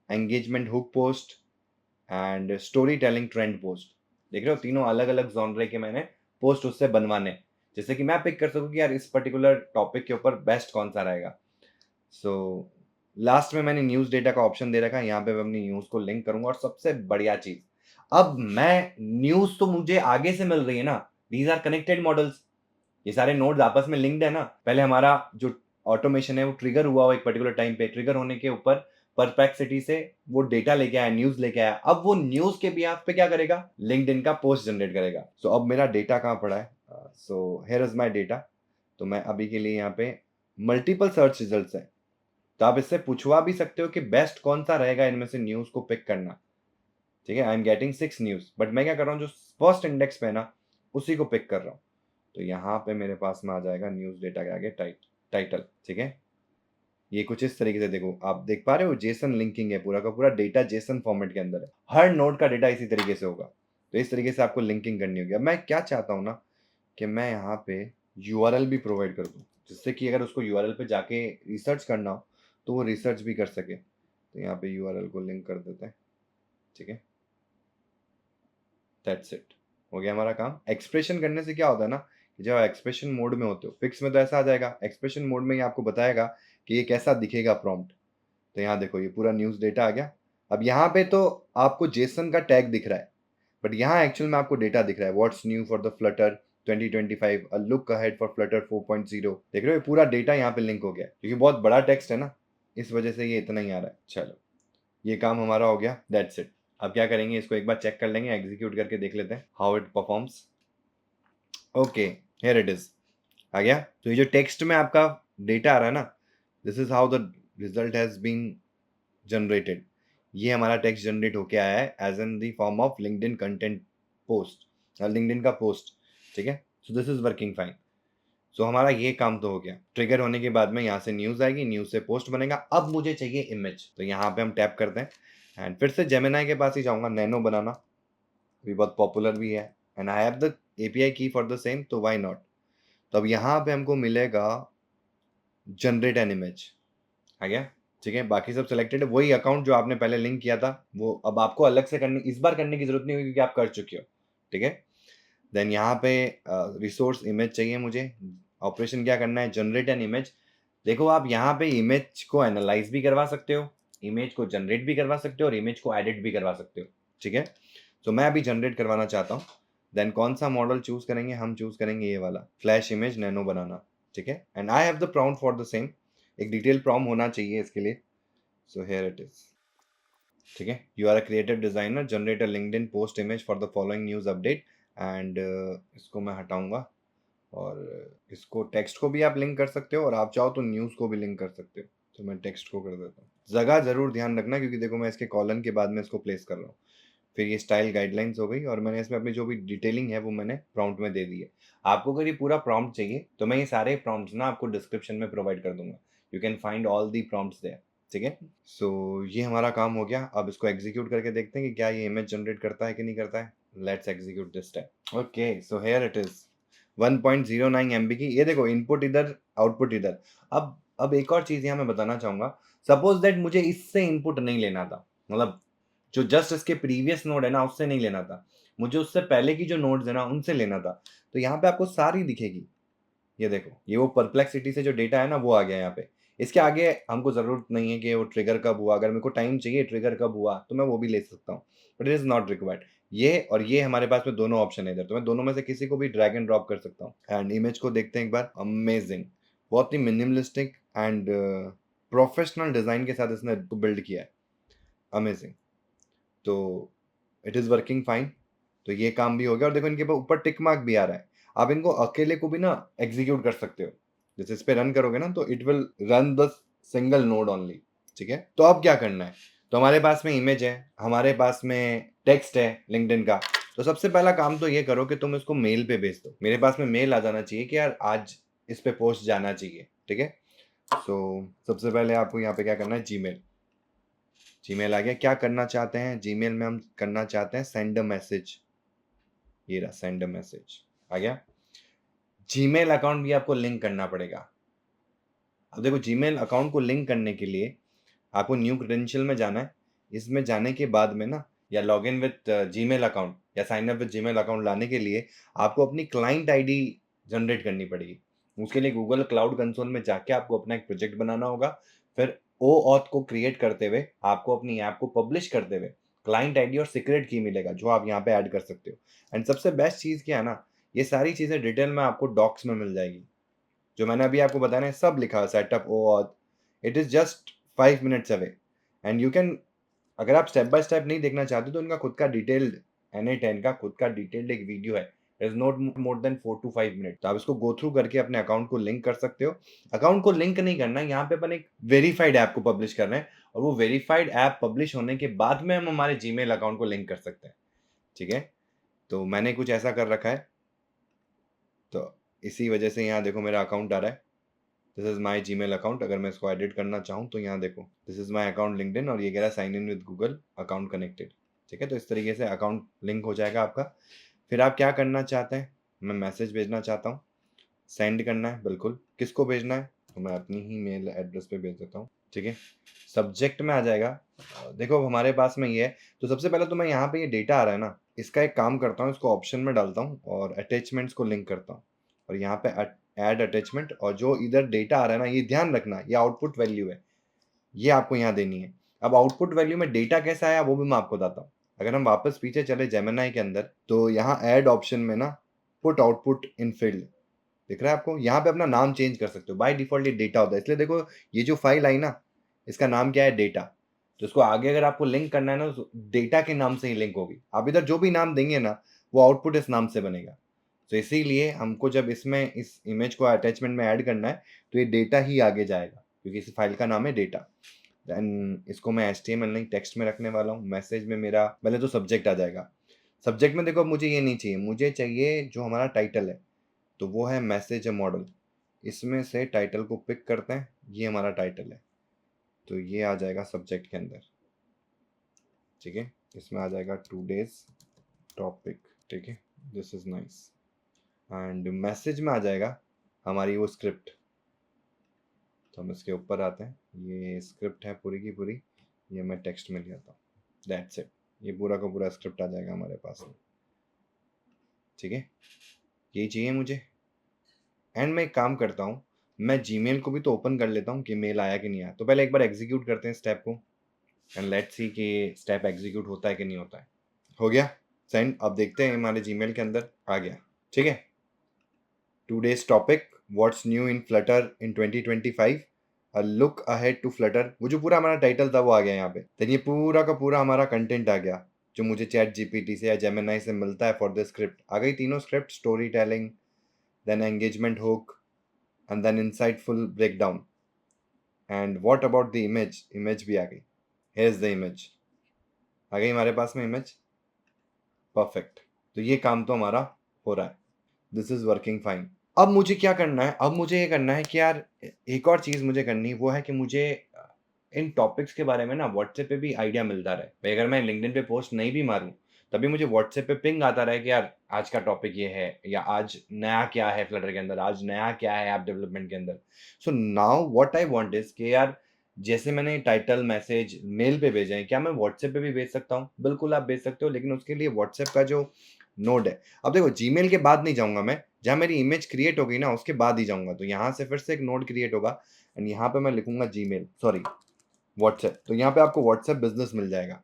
Speaker 1: engagement hook post and story telling trend post. देख रहे हो, तीनों अलग अलग जॉनरे के मैंने पोस्ट उससे बनवाने, जैसे कि मैं पिक कर सकूं कि यार इस पर्टिकुलर टॉपिक के ऊपर बेस्ट कौन सा रहेगा। सो लास्ट में मैंने न्यूज डेटा का ऑप्शन दे रखा है, यहाँ पे मैं अपनी न्यूज को लिंक करूंगा। और सबसे बढ़िया चीज, अब मैं न्यूज तो मुझे आगे से मिल रही है ना, दीज आर कनेक्टेड मॉडल्स, ये सारे नोड्स आपस में लिंक्ड है ना। पहले हमारा जो ऑटोमेशन है वो ट्रिगर हुआ हो एक पर्टिकुलर टाइम पे, ट्रिगर होने के ऊपर परप्लेक्सिटी से वो डेटा लेके आया, न्यूज लेके आया। अब वो न्यूज के बिहाफ पे क्या करेगा, लिंक्डइन का पोस्ट जनरेट करेगा। सो अब मेरा डेटा कहाँ पड़ा है, so here is my data. तो मैं अभी के लिए यहाँ पे मल्टीपल सर्च रिजल्ट्स है, तो आप इससे पूछवा भी सकते हो कि बेस्ट कौन सा रहेगा इनमें से न्यूज को पिक करना। ठीक है, I am getting 6 news, but मैं क्या कर रहा हूँ, जो फर्स्ट इंडेक्स पे है ना उसी को पिक कर रहा हूँ। तो यहाँ पे मेरे पास में आ जाएगा न्यूज डेटा के आगे टाइटल। ठीक है, ये कुछ इस तरीके से, देखो आप देख पा रहे हो, जेसन लिंकिंग है, पूरा का पूरा डेटा जेसन फॉर्मेट के अंदर है, हर नोड का डेटा इसी तरीके से होगा। तो इस तरीके से आपको लिंकिंग करनी होगी। अब मैं क्या चाहता हूँ ना कि मैं यहाँ पे यूआरएल भी प्रोवाइड कर दूँ, जिससे कि अगर उसको यूआरएल पे जाके रिसर्च करना हो तो वो रिसर्च भी कर सके। तो यहाँ पे यूआरएल को लिंक कर देते हैं। ठीक है, दैट्स इट, हो गया हमारा काम। एक्सप्रेशन करने से क्या होता है ना कि जब एक्सप्रेशन मोड में होते हो, फिक्स में तो ऐसा आ जाएगा, एक्सप्रेशन मोड में ही आपको बताएगा कि ये कैसा दिखेगा प्रॉम्प्ट। तो यहाँ देखो, ये पूरा न्यूज़ डेटा आ गया। अब यहाँ पे तो आपको जेसन का टैग दिख रहा है, बट यहाँ एक्चुअल में आपको डेटा दिख रहा है, what's new for the Flutter 2025, a look ahead for Flutter 4.0। देख रहे हो, ये पूरा डेटा यहाँ पे लिंक हो गया, क्योंकि बहुत बड़ा टेक्स्ट है ना, इस वजह से ये इतना ही आ रहा है। चलो, ये काम हमारा हो गया, दैट्स इट। अब क्या करेंगे, इसको एक बार चेक कर लेंगे, एग्जीक्यूट करके देख लेते हैं how it performs. Okay, here it is, आ गया। तो ये जो टेक्स्ट में आपका डेटा आ रहा है ना, this is how the result has been generated. ये हमारा टेक्स्ट जनरेट होके आया है as in the form of LinkedIn content post, LinkedIn का पोस्ट। ठीक है, so this is working fine. So हमारा ये काम तो हो गया। ट्रिगर होने के बाद में यहाँ से न्यूज़ आएगी, न्यूज़ से पोस्ट बनेगा। अब मुझे चाहिए इमेज, तो यहाँ पे हम टैप करते हैं एंड फिर से जेमिनाई के पास ही जाऊँगा, नैनो बनाना भी बहुत पॉपुलर भी है and I have the API की फॉर द सेम, तो व्हाई नॉट। तो अब यहाँ पे हमको मिलेगा जनरेट एन इमेज, आ गया। ठीक है, बाकी सब सिलेक्टेड है, वही अकाउंट जो आपने पहले लिंक किया था वो अब आपको अलग से करने, इस बार करने की जरूरत नहीं होगी क्योंकि आप कर चुके हो। ठीक है, देन यहाँ पे रिसोर्स इमेज चाहिए मुझे। ऑपरेशन क्या करना है, जनरेट एन इमेज। देखो आप यहाँ पे इमेज को एनालाइज भी करवा सकते हो, इमेज को जनरेट भी करवा सकते हो और इमेज को एडिट भी करवा सकते हो। ठीक है, तो मैं अभी जनरेट करवाना चाहता हूँ। देन कौन सा मॉडल चूज करेंगे, हम चूज करेंगे ये वाला फ्लैश इमेज नैनो बनाना। ठीक है, and I have the prompt for the same, एक डिटेल प्रॉम्प्ट होना चाहिए इसके लिए। So here it is. ठीक है, you are a creative designer, generate a LinkedIn post image for the following news update and इसको मैं हटाऊंगा और इसको टेक्स्ट को भी आप लिंक कर सकते हो और आप चाहो तो न्यूज़ को भी लिंक कर सकते हो। तो मैं टेक्स्ट को कर देता हूँ। जगह जरूर ध्यान रखना, क्योंकि देखो मैं इसके कॉलन के बाद में इसको प्लेस कर रहा हूँ। फिर ये स्टाइल गाइडलाइंस हो गई और मैंने इसमें अपनी जो भी डिटेलिंग है वो मैंने प्रॉम्प्ट में दे दी है। आपको अगर ये पूरा प्रॉम्प्ट चाहिए तो मैं ये सारे प्रॉम्प्ट्स ना आपको डिस्क्रिप्शन में प्रोवाइड कर दूंगा। You can find all the prompts there. ठीक है, सो ये हमारा काम हो गया। अब इसको एग्जीक्यूट करके देखते हैं कि क्या ये इमेज जनरेट करता है कि नहीं करता है। Let's execute this time. Okay, so here it is 1.09 MB की। ये देखो, इनपुट इधर, आउटपुट इधर। अब एक और चीज यहाँ मैं बताना चाहूंगा। सपोज दैट मुझे इससे इनपुट नहीं लेना था, मतलब जो जस्ट इसके प्रीवियस नोड है ना उससे नहीं लेना था, मुझे उससे पहले की जो नोड्स है ना उनसे लेना था। तो यहाँ पे आपको सारी दिखेगी। ये देखो, ये वो परप्लेक्सिटी से जो डेटा है ना वो आ गया यहाँ पे। इसके आगे हमको जरूरत नहीं है कि वो ट्रिगर कब हुआ। अगर मेरे को टाइम चाहिए ट्रिगर कब हुआ तो मैं वो भी ले सकता हूँ, but it is not required. ये और ये हमारे पास में दोनों ऑप्शन है इधर, तो मैं दोनों में से किसी को भी ड्रैग एंड ड्रॉप कर सकता हूँ। एंड इमेज को देखते हैं एक बार। अमेजिंग, बहुत ही मिनिमलिस्टिक एंड प्रोफेशनल डिजाइन के साथ इसने बिल्ड किया है। अमेजिंग। तो इट इज वर्किंग फाइन। तो ये काम भी हो गया और देखो इनके ऊपर टिक मार्क भी आ रहा है। आप इनको अकेले को भी ना एग्जीक्यूट कर सकते हो। जैसे इस पे रन करोगे ना तो it will run the single node only. ठीक है, तो अब क्या करना है। तो हमारे पास में इमेज है, हमारे पास में टेक्स्ट है लिंक्डइन का। तो सबसे पहला काम तो ये करो कि तुम इसको मेल पे भेज दो। मेरे पास में मेल आ जाना चाहिए कि यार आज इस पे पोस्ट जाना चाहिए। ठीक है, सो सबसे पहले आपको यहाँ पे क्या करना है, जीमेल। जीमेल आ गया। क्या करना चाहते हैं जीमेल में, हम करना चाहते हैं सेंड अ मैसेज। ये रहा, सेंड अ मैसेज आ गया। जीमेल अकाउंट भी आपको लिंक करना पड़ेगा। अब देखो, जीमेल अकाउंट को लिंक करने के लिए आपको न्यू क्रेडेंशियल में जाना है। इसमें जाने के बाद में ना, या log in with Gmail account या sign up with Gmail account लाने के लिए आपको अपनी क्लाइंट आईडी जनरेट करनी पड़ेगी। उसके लिए गूगल क्लाउड कंसोल में जाके आपको अपना एक प्रोजेक्ट बनाना होगा। फिर ओ ऑथ को क्रिएट करते हुए आपको अपनी ऐप को पब्लिश करते हुए क्लाइंट आईडी और सीक्रेट की मिलेगा जो आप यहाँ पे ऐड कर सकते हो। एंड सबसे बेस्ट चीज़ क्या है ना, ये सारी चीज़ें डिटेल में आपको डॉक्स में मिल जाएगी। जो मैंने अभी आपको बताया ना, सब लिखा है, setup OAuth. It is just 5 minutes away and you can. अगर आप स्टेप बाय स्टेप नहीं देखना चाहते तो इनका खुद का डिटेल्ड NA10 का खुद का डिटेल्ड एक वीडियो है। Is not more than 4 to 5 minute. तो आप इसको गो थ्रू करके अपने अकाउंट को लिंक कर सकते हो। अकाउंट को लिंक नहीं करना है, यहाँ पे अपन एक वेरीफाइड ऐप को पब्लिश कर रहे हैं और वो वेरीफाइड ऐप पब्लिश होने के बाद में हम हमारे जीमेल अकाउंट को लिंक कर सकते हैं। ठीक है, तो मैंने कुछ ऐसा कर रखा है, तो इसी वजह से यहाँ देखो मेरा अकाउंट आ रहा है। This is my Gmail account. अगर मैं इसको एडिट करना चाहूँ तो यहाँ देखो, this is my account LinkedIn और ये कह रहा है sign in with Google account connected. ठीक है, तो इस तरीके से अकाउंट लिंक हो जाएगा आपका। फिर आप क्या करना चाहते हैं, मैं मैसेज भेजना चाहता हूँ, सेंड करना है। बिल्कुल, किसको भेजना है तो मैं अपनी ही मेल एड्रेस पे भेज देता हूँ। ठीक है, सब्जेक्ट में आ जाएगा। देखो हमारे पास में ये है, तो सबसे पहले तो मैं यहाँ पे ये डेटा आ रहा है ना, इसका एक काम करता हूँ, इसको ऑप्शन में डालता हूँ और अटैचमेंट्स को लिंक करता हूँ और यहाँ पे ऐड अटैचमेंट। और जो इधर डेटा आ रहा है ना, ये ध्यान रखना, ये आउटपुट वैल्यू है, ये आपको यहाँ देनी है। अब आउटपुट वैल्यू में डेटा कैसा आया वो भी मैं आपको बताता हूँ। अगर हम वापस पीछे चले जेमिनी के अंदर, तो यहाँ ऐड ऑप्शन में ना पुट आउटपुट इन फील्ड दिख रहा है आपको। यहाँ पे अपना नाम चेंज कर सकते हो। बाय डिफॉल्ट ये डेटा होता है, इसलिए देखो ये जो फाइल आई ना, इसका नाम क्या है, डेटा। तो इसको आगे अगर आपको लिंक करना है ना, तो डेटा के नाम से ही लिंक होगी। आप इधर जो भी नाम देंगे ना, वो आउटपुट इस नाम से बनेगा। तो इसीलिए हमको जब इसमें इस इमेज को अटैचमेंट में ऐड करना है तो ये डेटा ही आगे जाएगा, क्योंकि इस फाइल का नाम है डेटा। देन इसको मैं HTML नहीं टेक्स्ट में रखने वाला हूँ। मैसेज में मेरा पहले तो सब्जेक्ट आ जाएगा। सब्जेक्ट में देखो, मुझे ये नहीं चाहिए, मुझे चाहिए जो हमारा टाइटल है, तो वो है मैसेज मॉडल। इसमें से टाइटल को पिक करते हैं, ये हमारा टाइटल है, तो ये आ जाएगा सब्जेक्ट के अंदर। ठीक है, इसमें आ जाएगा टूडेज टॉपिक। ठीक है, this is nice. And message में आ जाएगा हमारी वो स्क्रिप्ट। तो हम इसके ऊपर आते हैं, ये स्क्रिप्ट है पूरी की पूरी, ये मैं टेक्स्ट में ले आता हूँ। दैट्स इट, ये पूरा का पूरा स्क्रिप्ट आ जाएगा हमारे पास में। ठीक है, यही चाहिए मुझे। एंड मैं एक काम करता हूँ, मैं जीमेल को भी तो ओपन कर लेता हूँ कि मेल आया कि नहीं आया। तो पहले एक बार एग्जीक्यूट करते हैं स्टेप को एंड लेट्स सी कि स्टेप एग्जीक्यूट होता है कि नहीं होता है। हो गया सेंड। अब देखते हैं हमारे जीमेल के अंदर आ गया। ठीक है, today's topic, what's new in Flutter in 2025, a look ahead to Flutter. वो जो पूरा हमारा टाइटल था वो आ गया यहाँ पे। तो ये पूरा का पूरा हमारा कंटेंट आ गया जो मुझे चैट जीपीटी से या जेमिनी से मिलता है फॉर द स्क्रिप्ट। आ गई तीनों script, story telling, then engagement hook and then insightful breakdown. And what about the image, image भी आ गई। हियर इज द इमेज, आ गई हमारे पास में इमेज। परफेक्ट। तो ये काम तो हमारा हो रहा है, दिस इज वर्किंग फाइन। अब मुझे क्या करना है, अब मुझे ये करना है कि यार एक और चीज मुझे करनी है, वो है कि मुझे इन टॉपिक्स के बारे में ना व्हाट्सएप पे भी आइडिया मिलता रहे भाई। अगर मैं लिंक्डइन पे पोस्ट नहीं भी मारूं तभी मुझे व्हाट्सएप पे पिंग आता रहे कि यार आज का टॉपिक ये है, या आज नया क्या है फ्लटर के अंदर, आज नया क्या है ऐप डेवलपमेंट के अंदर। So now what I want is कि यार जैसे मैंने टाइटल मैसेज मेल पे भेजे हैं, क्या मैं व्हाट्सएप पे भी भेज सकता हूँ? बिल्कुल आप भेज सकते हो, लेकिन उसके लिए व्हाट्सएप का जो नोड है, अब देखो जीमेल के बाद नहीं जाऊंगा मैं, जहां मेरी इमेज क्रिएट होगी ना उसके बाद ही जाऊंगा। तो यहाँ से फिर से एक नोड क्रिएट होगा एंड यहाँ पे मैं लिखूंगा जीमेल, सॉरी व्हाट्सएप। तो यहाँ पे आपको व्हाट्सएप बिजनेस मिल जाएगा।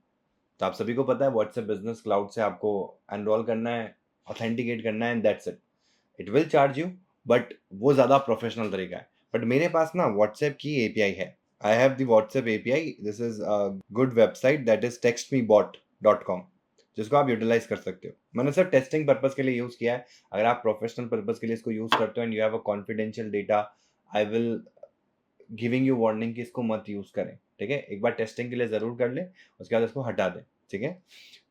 Speaker 1: तो आप सभी को पता है व्हाट्सएप बिजनेस क्लाउड से आपको एनरोल करना है, ऑथेंटिकेट करना है and that's it. It will charge you, but वो ज़्यादा प्रोफेशनल तरीका है। बट मेरे पास ना व्हाट्सएप की एपीआई है। आई have the WhatsApp API. This is a good website that is textmebot.com, जिसको आप यूटिलाइज कर सकते हो। मैंने सिर्फ टेस्टिंग पर्पज के लिए यूज़ किया है। अगर आप प्रोफेशनल पर्पज के लिए इसको यूज़ करते हो and you have a confidential data, I will giving you warning कि इसको मत यूज़ करें, ठीक है? एक बार टेस्टिंग के लिए ज़रूर कर लें, उसके बाद इसको हटा दें, ठीक है?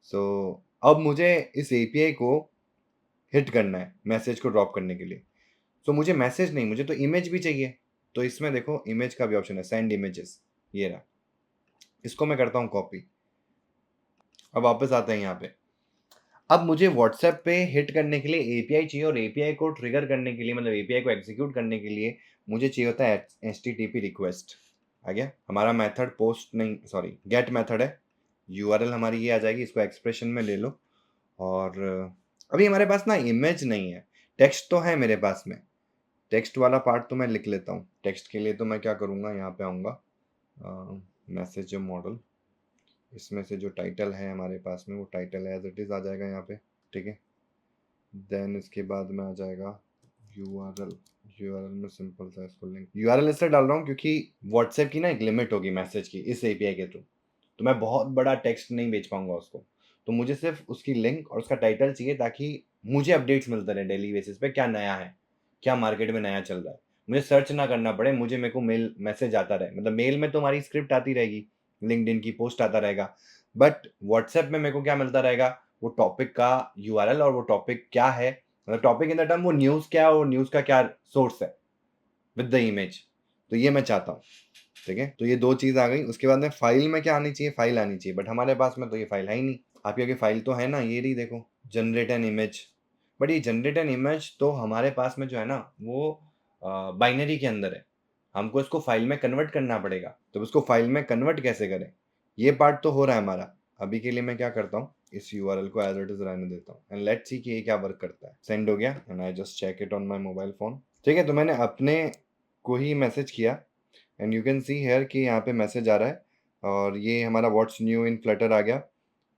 Speaker 1: सो अब मुझे इस एपीआई को हिट करना है मैसेज को ड्रॉप करने के लिए। सो मुझे मैसेज नहीं, मुझे तो इमेज भी चाहिए। तो इसमें देखो इमेज का भी ऑप्शन है, सेंड इमेजेस, ये रहा। इसको मैं करता हूँ कॉपी। अब वापस आते हैं यहाँ पे। अब मुझे व्हाट्सएप पे हिट करने के लिए एपीआई चाहिए, और एपीआई को ट्रिगर करने के लिए, मतलब एपीआई को एग्जीक्यूट करने के लिए मुझे चाहिए होता है HTTP रिक्वेस्ट। आ गया हमारा मेथड, पोस्ट नहीं सॉरी गेट मेथड है। यूआरएल हमारी ये आ जाएगी, इसको एक्सप्रेशन में ले लो। और अभी हमारे पास ना इमेज नहीं है, टेक्स्ट तो है मेरे पास में। टेक्स्ट वाला पार्ट तो मैं लिख लेता हूँ। टेक्स्ट के लिए तो मैं क्या करूँगा, यहाँ पे आऊँगा मैसेज मॉडल, इसमें से जो टाइटल है हमारे पास में वो टाइटल एज इट इज़ आ जाएगा यहाँ पे, ठीक है? देन इसके बाद में आ जाएगा यूआरएल। यूआरएल में सिंपल सा इसको लिंक, यूआरएल इससे डाल रहा हूँ क्योंकि व्हाट्सएप की ना एक लिमिट होगी मैसेज की इस एपीआई के थ्रू। तो मैं बहुत बड़ा टेक्स्ट नहीं भेज पाऊंगा उसको। तो मुझे सिर्फ उसकी लिंक और उसका टाइटल चाहिए, ताकि मुझे अपडेट्स मिलते रहे डेली बेसिस पे, क्या नया है, क्या मार्केट में नया चल रहा है। मुझे सर्च ना करना पड़े, मुझे मेरे को मेल मैसेज आता रहे। मतलब मेल में तो हमारी स्क्रिप्ट आती रहेगी, लिंक्डइन की पोस्ट आता रहेगा, बट व्हाट्सएप में मेरे को क्या मिलता रहेगा, वो टॉपिक का यूआरएल और वो टॉपिक क्या है, मतलब टॉपिक इन द टर्म वो न्यूज़ क्या है और न्यूज़ का क्या सोर्स है विद द इमेज। तो ये मैं चाहता हूँ, ठीक है? तो ये दो चीज़ आ गई। उसके बाद में फाइल में क्या आनी चाहिए, फाइल आनी चाहिए, बट हमारे पास में तो ये फाइल है ही नहीं। आपके आगे फाइल तो है ना, ये रही देखो, जनरेट एन इमेज। बट ये जनरेट एन इमेज तो हमारे पास में जो है ना वो बाइनरी के अंदर है, हमको इसको फाइल में कन्वर्ट करना पड़ेगा। तो उसको फाइल में कन्वर्ट कैसे करें, ये पार्ट तो हो रहा है हमारा। अभी के लिए मैं क्या करता हूँ, इस यूआरएल को एज इट इज रहने देता हूँ एंड लेट्स सी कि ये क्या वर्क करता है। सेंड हो गया and I just check it on my mobile phone, ठीक है? तो मैंने अपने को ही मैसेज किया and you can see here कि यहाँ पे मैसेज आ रहा है, और ये हमारा व्हाट्स न्यू इन फ्लटर आ गया।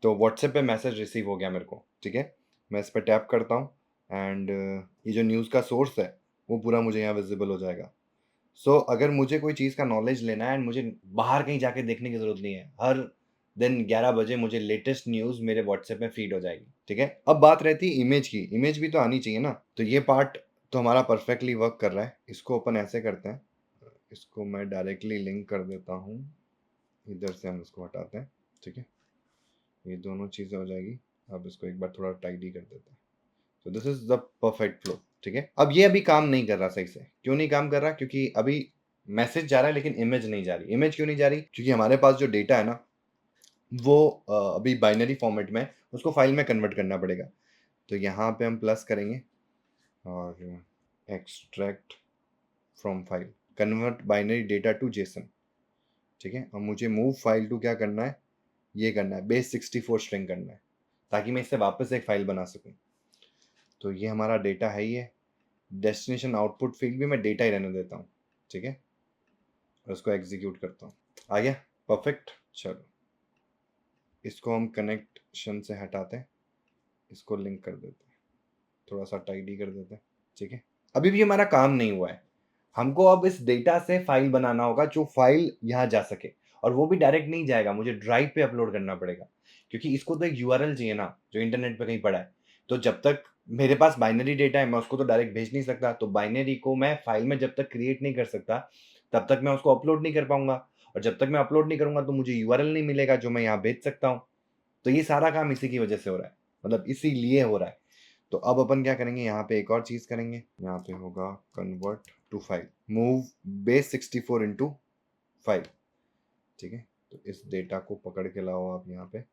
Speaker 1: तो व्हाट्सएप पे मैसेज रिसीव हो गया मेरे को, ठीक है? मैं इस पर टैप करता हूँ एंड ये जो न्यूज़ का सोर्स है वो पूरा मुझे यहाँ विजिबल हो जाएगा। सो अगर मुझे कोई चीज़ का नॉलेज लेना है एंड मुझे बाहर कहीं जाके देखने की ज़रूरत नहीं है, हर दिन 11 बजे मुझे लेटेस्ट न्यूज़ मेरे व्हाट्सएप में फीड हो जाएगी, ठीक है? अब बात रहती है इमेज की, इमेज भी तो आनी चाहिए ना। तो ये पार्ट तो हमारा परफेक्टली वर्क कर रहा है। इसको अपन ऐसे करते हैं, इसको मैं डायरेक्टली लिंक कर देता हूँ, इधर से हम इसको हटाते हैं, ठीक है? ये दोनों चीज़ें हो जाएगी। अब इसको एक बार थोड़ा टाइडी कर देते हैं। तो this is the perfect flow, ठीक है? अब ये अभी काम नहीं कर रहा सही से। क्यों नहीं काम कर रहा? क्योंकि अभी मैसेज जा रहा है लेकिन इमेज नहीं जा रही। इमेज क्यों नहीं जा रही? क्योंकि हमारे पास जो डेटा है ना वो अभी बाइनरी फॉर्मेट में, उसको फाइल में कन्वर्ट करना पड़ेगा। तो यहाँ पे हम प्लस करेंगे और extract from file, convert binary data to JSON, ठीक है? और मुझे मूव फाइल टू क्या करना है, ये करना है, बेस 64 स्ट्रिंग करना है, ताकि मैं इससे वापस एक फाइल बना सकूं। तो ये हमारा डेटा है ही है। डेस्टिनेशन आउटपुट फील्ड भी मैं डेटा ही रहने देता हूँ, ठीक है? और उसको एग्जीक्यूट करता हूँ। आ गया, परफेक्ट। चलो इसको हम कनेक्शन से हटाते हैं, इसको लिंक कर देते हैं, थोड़ा सा टाइडी कर देते हैं, ठीक है? अभी भी हमारा काम नहीं हुआ है। हमको अब इस डेटा से फाइल बनाना होगा, जो फाइल यहाँ जा सके, और वो भी डायरेक्ट नहीं जाएगा, मुझे ड्राइव पे अपलोड करना पड़ेगा, क्योंकि इसको तो एक यूआरएल चाहिए ना जो इंटरनेट पे कहीं पड़ा है। तो जब तक मेरे पास बाइनरी डेटा है मैं उसको तो डायरेक्ट भेज नहीं सकता। तो बाइनरी को मैं फाइल में जब तक क्रिएट नहीं कर सकता तब तक मैं उसको अपलोड नहीं कर पाऊंगा, और जब तक मैं अपलोड नहीं करूंगा तो मुझे यूआरएल नहीं मिलेगा जो मैं यहाँ भेज सकता हूँ। तो ये सारा काम इसी की वजह से हो रहा है। मतलब इसीलिए हो रहा है। तो अब अपन क्या करेंगे, यहाँ पे एक और चीज करेंगे, यहाँ पे होगा convert to file, move base 64 into 5। ठीक है, तो इस डेटा को पकड़ के लाओ आप यहाँ पे,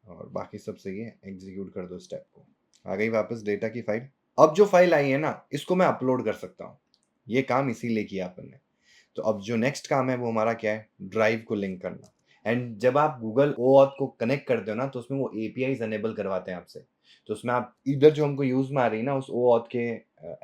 Speaker 1: और बाकी सब सही है, एग्जीक्यूट कर दो स्टेप को। आ गई वापस डेटा की फाइल। अब जो फाइल आई है ना, इसको मैं अपलोड कर सकता हूँ। ये काम इसीलिए किया अपन ने। तो अब जो नेक्स्ट काम है वो हमारा क्या है, ड्राइव को लिंक करना। एंड जब आप गूगल OAuth को कनेक्ट करते हो ना, तो उसमें वो APIs अनेबल करवाते हैं आपसे। तो उसमें आप इधर जो हमको यूज में आ रही है ना उस OAuth के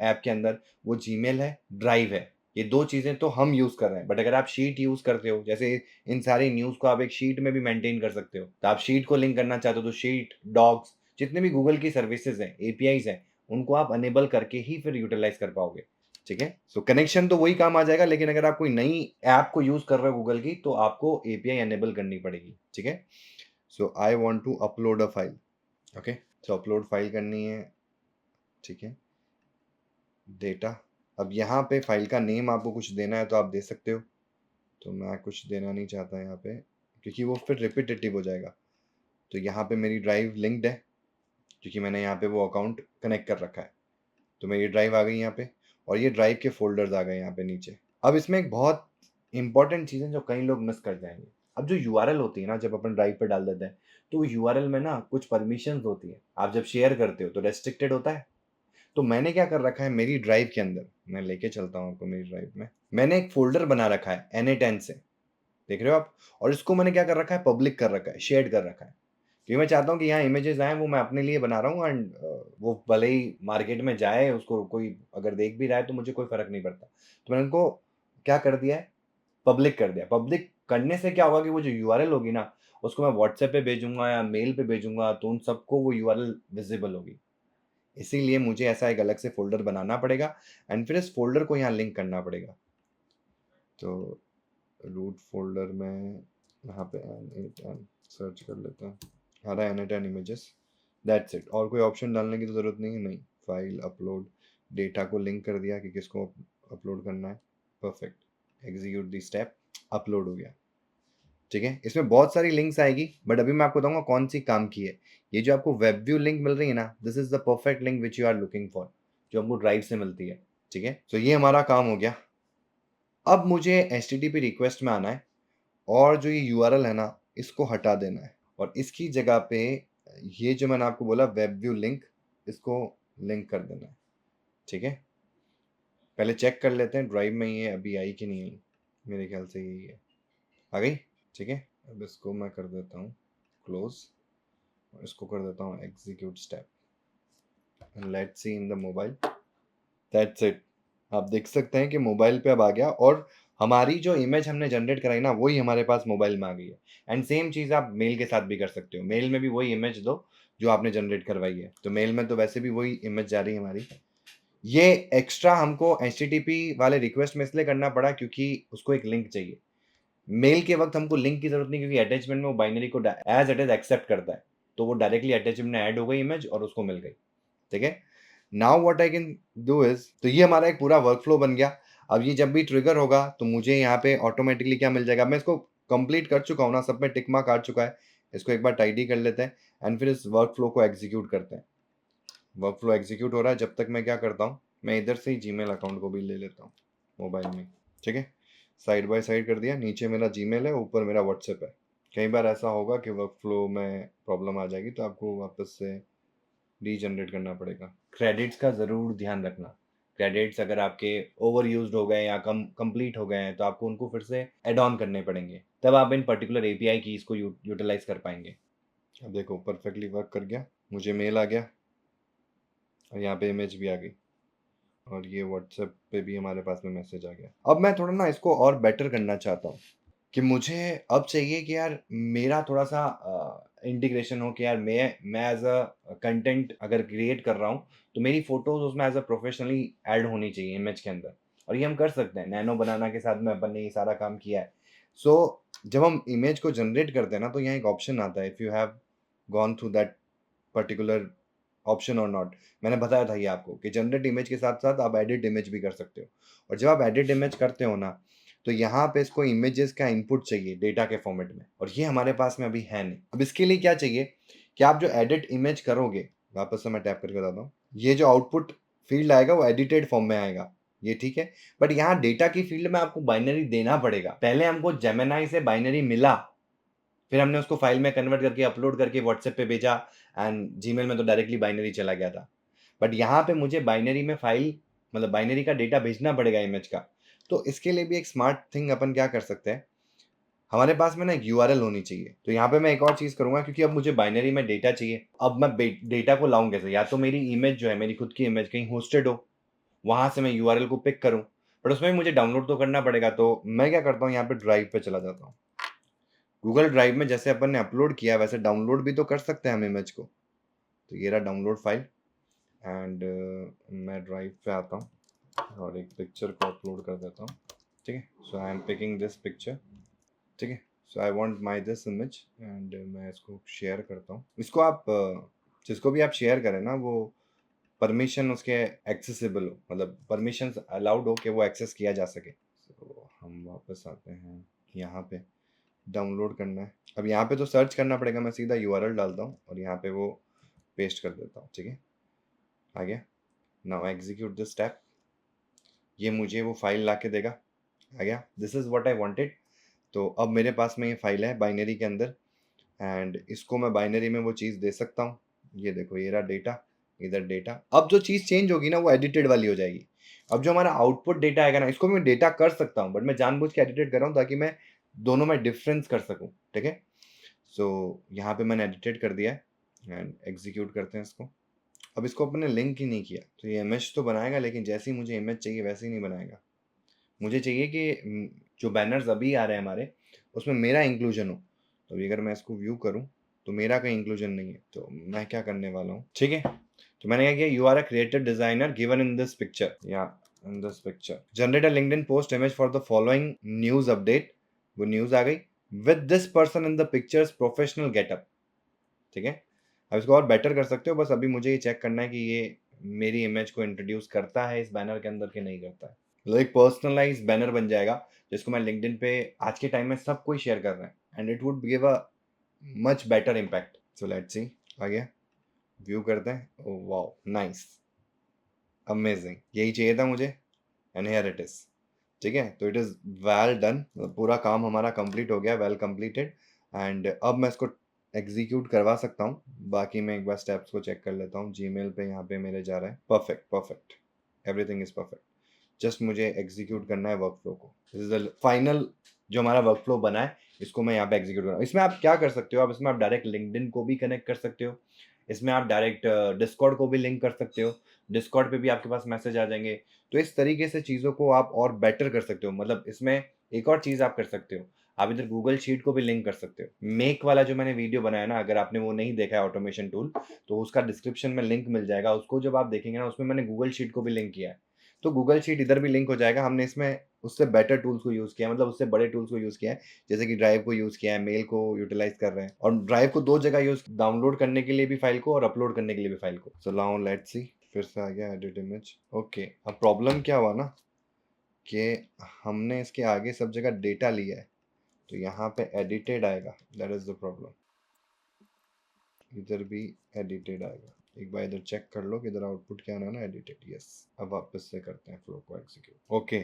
Speaker 1: ऐप के अंदर, वो जीमेल है, ड्राइव है, ये दो चीजें तो हम यूज कर रहे हैं। बट अगर आप शीट यूज करते हो, जैसे इन सारी न्यूज को आप एक शीट में भी मेंटेन कर सकते हो, तो आप शीट को लिंक करना चाहते हो तो शीट, डॉक्स, जितने भी गूगल की सर्विसेज हैं, APIs हैं, उनको आप अनेबल करके ही फिर यूटिलाइज कर पाओगे। ठीक है, सो कनेक्शन तो वही काम आ जाएगा, लेकिन अगर आप कोई नई ऐप को यूज कर रहे हो गूगल की, तो आपको API एनेबल करनी पड़ेगी। ठीक है, so I want to upload a file. Okay, so upload file करनी है। ठीक है, डेटा, अब यहाँ पे फाइल का नेम आपको कुछ देना है तो आप दे सकते हो। तो मैं कुछ देना नहीं चाहता यहाँ पे, क्योंकि वो फिर रिपीटेटिव हो जाएगा। तो यहाँ पे मेरी ड्राइव लिंक्ड है, क्योंकि मैंने यहाँ पे वो अकाउंट कनेक्ट कर रखा है। तो मेरी ड्राइव आ गई यहाँ पे, और ये ड्राइव के फोल्डर्स आ गए यहाँ पे नीचे। अब इसमें एक बहुत इंपॉर्टेंट चीज़ है जो कई लोग मिस कर जाएंगे। अब जो URL होती है ना, जब अपन ड्राइव पे डाल देते हैं, तो URL में ना कुछ परमिशंस होती है। आप जब शेयर करते हो तो रेस्ट्रिक्टेड होता है। तो मैंने क्या कर रखा है, मेरी ड्राइव के अंदर, मैं लेके चलता हूँ आपको, मेरी ड्राइव में मैंने एक फोल्डर बना रखा है Na10 से, देख रहे हो आप। और इसको मैंने क्या कर रखा है, पब्लिक कर रखा है, शेयर कर रखा है, क्योंकि मैं चाहता हूँ कि यहाँ इमेजेस आए, वो मैं अपने लिए बना रहा हूँ। एंड वो भले ही मार्केट में जाए, उसको कोई अगर देख भी रहा है तो मुझे कोई फर्क नहीं पड़ता। तो मैंने उनको क्या कर दिया है, पब्लिक कर दिया। पब्लिक करने से क्या होगा कि वो जो URL होगी ना, उसको मैं व्हाट्सएप पे भेजूंगा या मेल पे भेजूंगा, तो उन सबको वो URL विजिबल होगी। इसीलिए मुझे ऐसा एक अलग से फोल्डर बनाना पड़ेगा, एंड फिर इस फोल्डर को यहाँ लिंक करना पड़ेगा। तो रूट फोल्डर में यहाँ पे N8N सर्च कर लेते हैं, आ रहा है N8N इमेजेस, दैट्स इट। और कोई ऑप्शन डालने की तो ज़रूरत नहीं है, नहीं। फाइल अपलोड, डेटा को लिंक कर दिया कि किसको अपलोड करना है, परफेक्ट, एग्जीक्यूट दी स्टेप, अपलोड हो गया। ठीक है, इसमें बहुत सारी लिंक्स आएगी, बट अभी मैं आपको बताऊंगा कौन सी काम की है। ये जो आपको वेब व्यू लिंक मिल रही है ना, this is the perfect link which you are looking for, जो हमको ड्राइव से मिलती है। ठीक है, तो ये हमारा काम हो गया। अब मुझे HTTP रिक्वेस्ट में आना है, और जो ये URL है ना, इसको हटा देना है, और इसकी जगह पे ये जो मैंने आपको बोला वेब व्यू लिंक, इसको लिंक कर देना है। ठीक है, पहले चेक कर लेते हैं ड्राइव में ये अभी आई कि नहीं आई। मेरे ख्याल से यही है, आ गई। ठीक है, अब इसको मैं कर देता हूँ क्लोज, और इसको कर देता हूँ execute step, and let's see in the mobile, that's it. आप देख सकते हैं कि मोबाइल पे अब आ गया, और हमारी जो इमेज हमने जनरेट कराई ना, वही हमारे पास मोबाइल में आ गई है। एंड सेम चीज़ आप मेल के साथ भी कर सकते हो, मेल में भी वही इमेज दो जो आपने जनरेट करवाई है। तो मेल में तो वैसे भी वही इमेज जा रही है हमारी। ये एक्स्ट्रा हमको HTTP वाले रिक्वेस्ट में इसलिए करना पड़ा क्योंकि उसको एक लिंक चाहिए। मेल के वक्त हमको लिंक की जरूरत नहीं, क्योंकि अटैचमेंट में वो बाइनरी को एज इट इज एक्सेप्ट करता है, तो वो डायरेक्टली अटैचमेंट में ऐड हो गई इमेज और उसको मिल गई। ठीक है, now what I can do is, तो ये हमारा एक पूरा वर्कफ्लो बन गया। अब ये जब भी ट्रिगर होगा तो मुझे यहाँ पे ऑटोमेटिकली क्या मिल जाएगा, मैं इसको कंप्लीट कर चुका हूँ ना, सब में टिक मार्क आ चुका है। इसको एक बार टाइडी कर लेते हैं, एंड फिर इस वर्कफ्लो को एग्जीक्यूट करते हैं। वर्कफ्लो एग्जीक्यूट हो रहा है, जब तक मैं क्या करता हूँ, मैं इधर से ही जीमेल अकाउंट को भी ले लेता हूँ मोबाइल में। ठीक है, साइड बाय साइड कर दिया, नीचे मेरा जीमेल है, ऊपर मेरा व्हाट्सएप है। कई बार ऐसा होगा कि वर्कफ्लो में प्रॉब्लम आ जाएगी, तो आपको वापस से रीजनरेट करना पड़ेगा। क्रेडिट्स का ज़रूर ध्यान रखना। क्रेडिट्स अगर आपके ओवर यूज्ड हो गए या कंप्लीट हो गए हैं, तो आपको उनको फिर से एड ऑन करने पड़ेंगे, तब आप इन पर्टिकुलर API की इसको यूटिलाइज कर पाएंगे। अब देखो परफेक्टली वर्क कर गया, मुझे मेल आ गया, और यहाँ पे इमेज भी आ गई, और ये व्हाट्सएप पे भी हमारे पास में मैसेज आ गया। अब मैं थोड़ा ना इसको और बेटर करना चाहता हूँ, कि मुझे अब चाहिए कि यार मेरा थोड़ा सा इंटीग्रेशन हो, कि यार मैं एज अ कंटेंट अगर क्रिएट कर रहा हूँ, तो मेरी फोटोज उसमें एज अ प्रोफेशनली ऐड होनी चाहिए इमेज के अंदर। और ये हम कर सकते हैं, नैनो बनाना के साथ में अपन ने ये सारा काम किया है। सो जब हम इमेज को जनरेट करते हैं ना, तो यहाँ एक ऑप्शन आता है, if you have gone through that particular option और नॉट। मैंने बताया था ये आपको कि जनरेट इमेज के साथ साथ आप एडिट इमेज भी कर सकते हो। और जब आप एडिट इमेज करते हो ना, तो यहाँ पे इसको इमेजेस का इनपुट चाहिए डेटा के फॉर्मेट में, और ये हमारे पास में अभी है नहीं। अब इसके लिए क्या चाहिए, कि आप जो एडिट इमेज करोगे, वापस से मैं टैप करके बताता हूँ, ये जो आउटपुट फील्ड आएगा वो एडिटेड फॉर्म में आएगा, ये ठीक है। बट यहाँ डेटा की फील्ड में आपको बाइनरी देना पड़ेगा। पहले हमको जेमिनी से बाइनरी मिला, फिर हमने उसको फाइल में कन्वर्ट करके अपलोड करके व्हाट्सएप पे भेजा, एंड जीमेल में तो डायरेक्टली बाइनरी चला गया था। बट यहाँ पे मुझे बाइनरी में फाइल, मतलब बाइनरी का डेटा भेजना पड़ेगा इमेज का। तो इसके लिए भी एक स्मार्ट थिंग अपन क्या कर सकते हैं, हमारे पास में ना एक यूआरएल होनी चाहिए। तो यहाँ पे मैं एक और चीज करूंगा, क्योंकि अब मुझे बाइनरी में डेटा चाहिए। अब मैं डेटा को लाऊं कैसे? या तो मेरी इमेज जो है, मेरी खुद की इमेज कहीं होस्टेड हो, वहां से मैं यूआरएल को पिक करूं, बट उसमें भी मुझे डाउनलोड तो करना पड़ेगा। तो मैं क्या करता हूँ, यहाँ पे ड्राइव पे चला जाता हूँ। गूगल ड्राइव में जैसे अपन ने अपलोड किया वैसे डाउनलोड भी तो कर सकते हैं हम इमेज को। तो ये रहा डाउनलोड फाइल, एंड मैं ड्राइव पे आता हूँ और एक पिक्चर को अपलोड कर देता हूँ। ठीक है, so I am picking this picture. ठीक है, so I want my this image, and मैं इसको शेयर करता हूँ। इसको आप जिसको भी आप शेयर करें ना, वो परमिशन उसके एक्सेसिबल हो, मतलब परमिशन अलाउड हो कि वो एक्सेस किया जा सके। तो हम वापस आते हैं, यहाँ पे डाउनलोड करना है। अब यहाँ पे तो सर्च करना पड़ेगा, मैं सीधा यूआरएल डालता हूँ और यहाँ पे वो पेस्ट कर देता हूँ। ठीक है, आ गया। नाउ एग्जीक्यूट दिस स्टेप, ये मुझे वो फाइल ला के देगा। आ गया, this is what I wanted. तो अब मेरे पास में ये फाइल है बाइनरी के अंदर, एंड इसको मैं बाइनरी में वो चीज़ दे सकता हूँ। ये देखो, ये रहा डेटा, इधर डेटा। अब जो चीज़ चेंज होगी ना वो एडिटेड वाली हो जाएगी। अब जो हमारा आउटपुट डेटा आएगा ना, इसको मैं डेटा कर सकता हूँ, बट मैं जानबूझ के एडिटेड कर रहा हूँ ताकि मैं दोनों में डिफरेंस कर सकूँ। ठीक है, सो यहाँ पे मैंने एडिटेड कर दिया है, एंड एग्जीक्यूट करते हैं इसको। अब इसको अपने लिंक ही नहीं किया, तो ये इमेज तो बनाएगा, लेकिन जैसी मुझे इमेज चाहिए वैसे ही नहीं बनाएगा। मुझे चाहिए कि जो बैनर्स अभी आ रहे हैं हमारे, उसमें मेरा इंक्लूजन हो। तो अभी अगर मैं इसको व्यू करूं तो मेरा कहीं इंक्लूजन नहीं है। तो मैं क्या करने वाला हूँ, ठीक है, तो मैंने क्या किया, you are a creative designer given in this picture, या in this picture generate a LinkedIn post image for the following news update. वो न्यूज आ गई, with this person in the pictures professional getup. ठीक है, अब इसको और बेटर कर सकते हो, बस अभी मुझे ये चेक करना है कि ये मेरी इमेज को इंट्रोड्यूस करता है इस बैनर के अंदर कि नहीं करता है। मतलब एक पर्सनलाइज बैनर बन जाएगा जिसको मैं लिंक्डइन पे आज के टाइम में सब कोई शेयर कर रहे हैं, and it would give a much better impact. So let's see, आ गया, व्यू करते हैं। ओह वाओ, नाइस, अमेजिंग, यही चाहिए था मुझे, एंड हियर इट इज। ठीक है, तो इट इज वेल डन, पूरा काम हमारा कंप्लीट हो गया, वेल कंप्लीटेड। एंड अब मैं इसको एग्जीक्यूट करवा सकता हूँ। बाकी मैं एक बार स्टेप्स को चेक कर लेता हूँ। जीमेल पे यहाँ पे मेरे जा रहा है, perfect perfect, everything is perfect. Just मुझे एग्जीक्यूट करना है वर्क फ्लो को। दिस इज द फाइनल जो हमारा वर्क फ्लो बना है, इसको मैं यहाँ पे एग्जीक्यूट कर रहा हूँ। इसमें आप क्या कर सकते हो, आप इसमें आप डायरेक्ट लिंक्डइन को भी कनेक्ट कर सकते हो, इसमें आप डायरेक्ट डिस्कॉर्ड को भी लिंक कर सकते हो, डिस्कॉर्ड पे भी आपके पास मैसेज आ जाएंगे। तो इस तरीके से चीज़ों को आप और बेटर कर सकते हो। मतलब इसमें एक और चीज़ आप कर सकते हो, आप इधर गूगल शीट को भी लिंक कर सकते हो। मेक वाला जो मैंने वीडियो बनाया ना, अगर आपने वो नहीं देखा है ऑटोमेशन टूल, तो उसका डिस्क्रिप्शन में लिंक मिल जाएगा। उसको जब आप देखेंगे ना, उसमें मैंने गूगल शीट को भी लिंक किया है। तो गूगल शीट इधर भी लिंक हो जाएगा। हमने इसमें उससे बेटर टूल्स को यूज़ किया है, मतलब उससे बड़े टूल्स को यूज़ किया है, जैसे कि ड्राइव को यूज़ किया है, मेल को यूटिलाइज कर रहे हैं, और ड्राइव को दो जगह यूज़, डाउनलोड करने के लिए भी फाइल को और अपलोड करने के लिए भी फाइल को। सो नाउ लेट्स सी, फिर से आ गया एडिट इमेज। ओके, अब प्रॉब्लम क्या हुआ ना कि हमने इसके आगे सब जगह डेटा लिया है, तो यहाँ पे एडिटेड आएगा, दैट इज द प्रॉब्लम। इधर भी एडिटेड आएगा। एक बार इधर चेक कर लो कि इधर आउटपुट क्या आना है ना, एडिटेड, यस। अब वापस से करते हैं फ्लो को एग्जीक्यूट। ओके,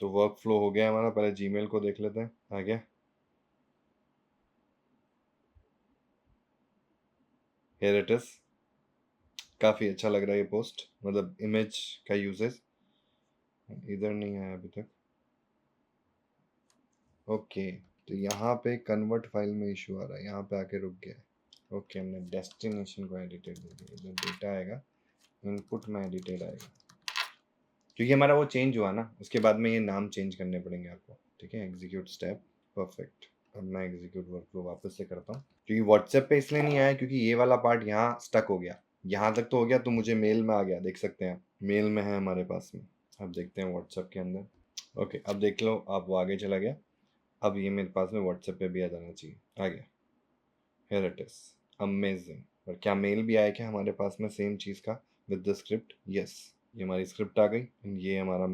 Speaker 1: तो वर्क फ्लो हो गया हमारा। पहले जीमेल को देख लेते हैं, आ गया, हियर इट इज। काफ़ी अच्छा लग रहा है ये पोस्ट, मतलब इमेज का यूजेस। इधर नहीं आया अभी तक। ओके, तो यहाँ पे कन्वर्ट फाइल में इशू आ रहा है, यहाँ पे आके रुक गया। ओके, हमने डेस्टिनेशन को एडिटेड दे दिया, इधर डेटा आएगा, इनपुट में एडिटेड आएगा। क्योंकि हमारा वो चेंज हुआ ना, उसके बाद में ये नाम चेंज करने पड़ेंगे आपको। ठीक है, एग्जीक्यूट स्टेप, परफेक्ट। अब मैं एग्जीक्यूट वर्कफ्लो वापस से करता हूँ, क्योंकि व्हाट्सएप पे इसलिए नहीं आया क्योंकि ये वाला पार्ट यहाँ स्टक हो गया। यहाँ तक तो हो गया, तो मुझे मेल में आ गया, देख सकते हैं आप, मेल में है हमारे पास में। अब देखते हैं व्हाट्सएप के अंदर। ओके, अब देख लो आप, वो आगे चला गया। अब ये मेरे पास में व्हाट्सएप पे भी आ जाना चाहिए, आ गया, हियर इट इज, अमेजिंग। और क्या मेल भी आया क्या हमारे पास में सेम चीज़ का विद द स्क्रिप्ट? यस, ये हमारी स्क्रिप्ट आ गई, ये हमारा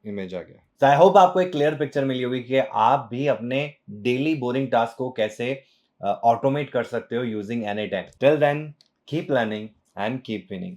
Speaker 1: इमेज आ गया। सो आई होप आपको एक क्लियर पिक्चर मिली होगी कि आप भी अपने डेली बोरिंग टास्क को कैसे ऑटोमेट कर सकते हो using NA10। Till then keep learning and keep winning.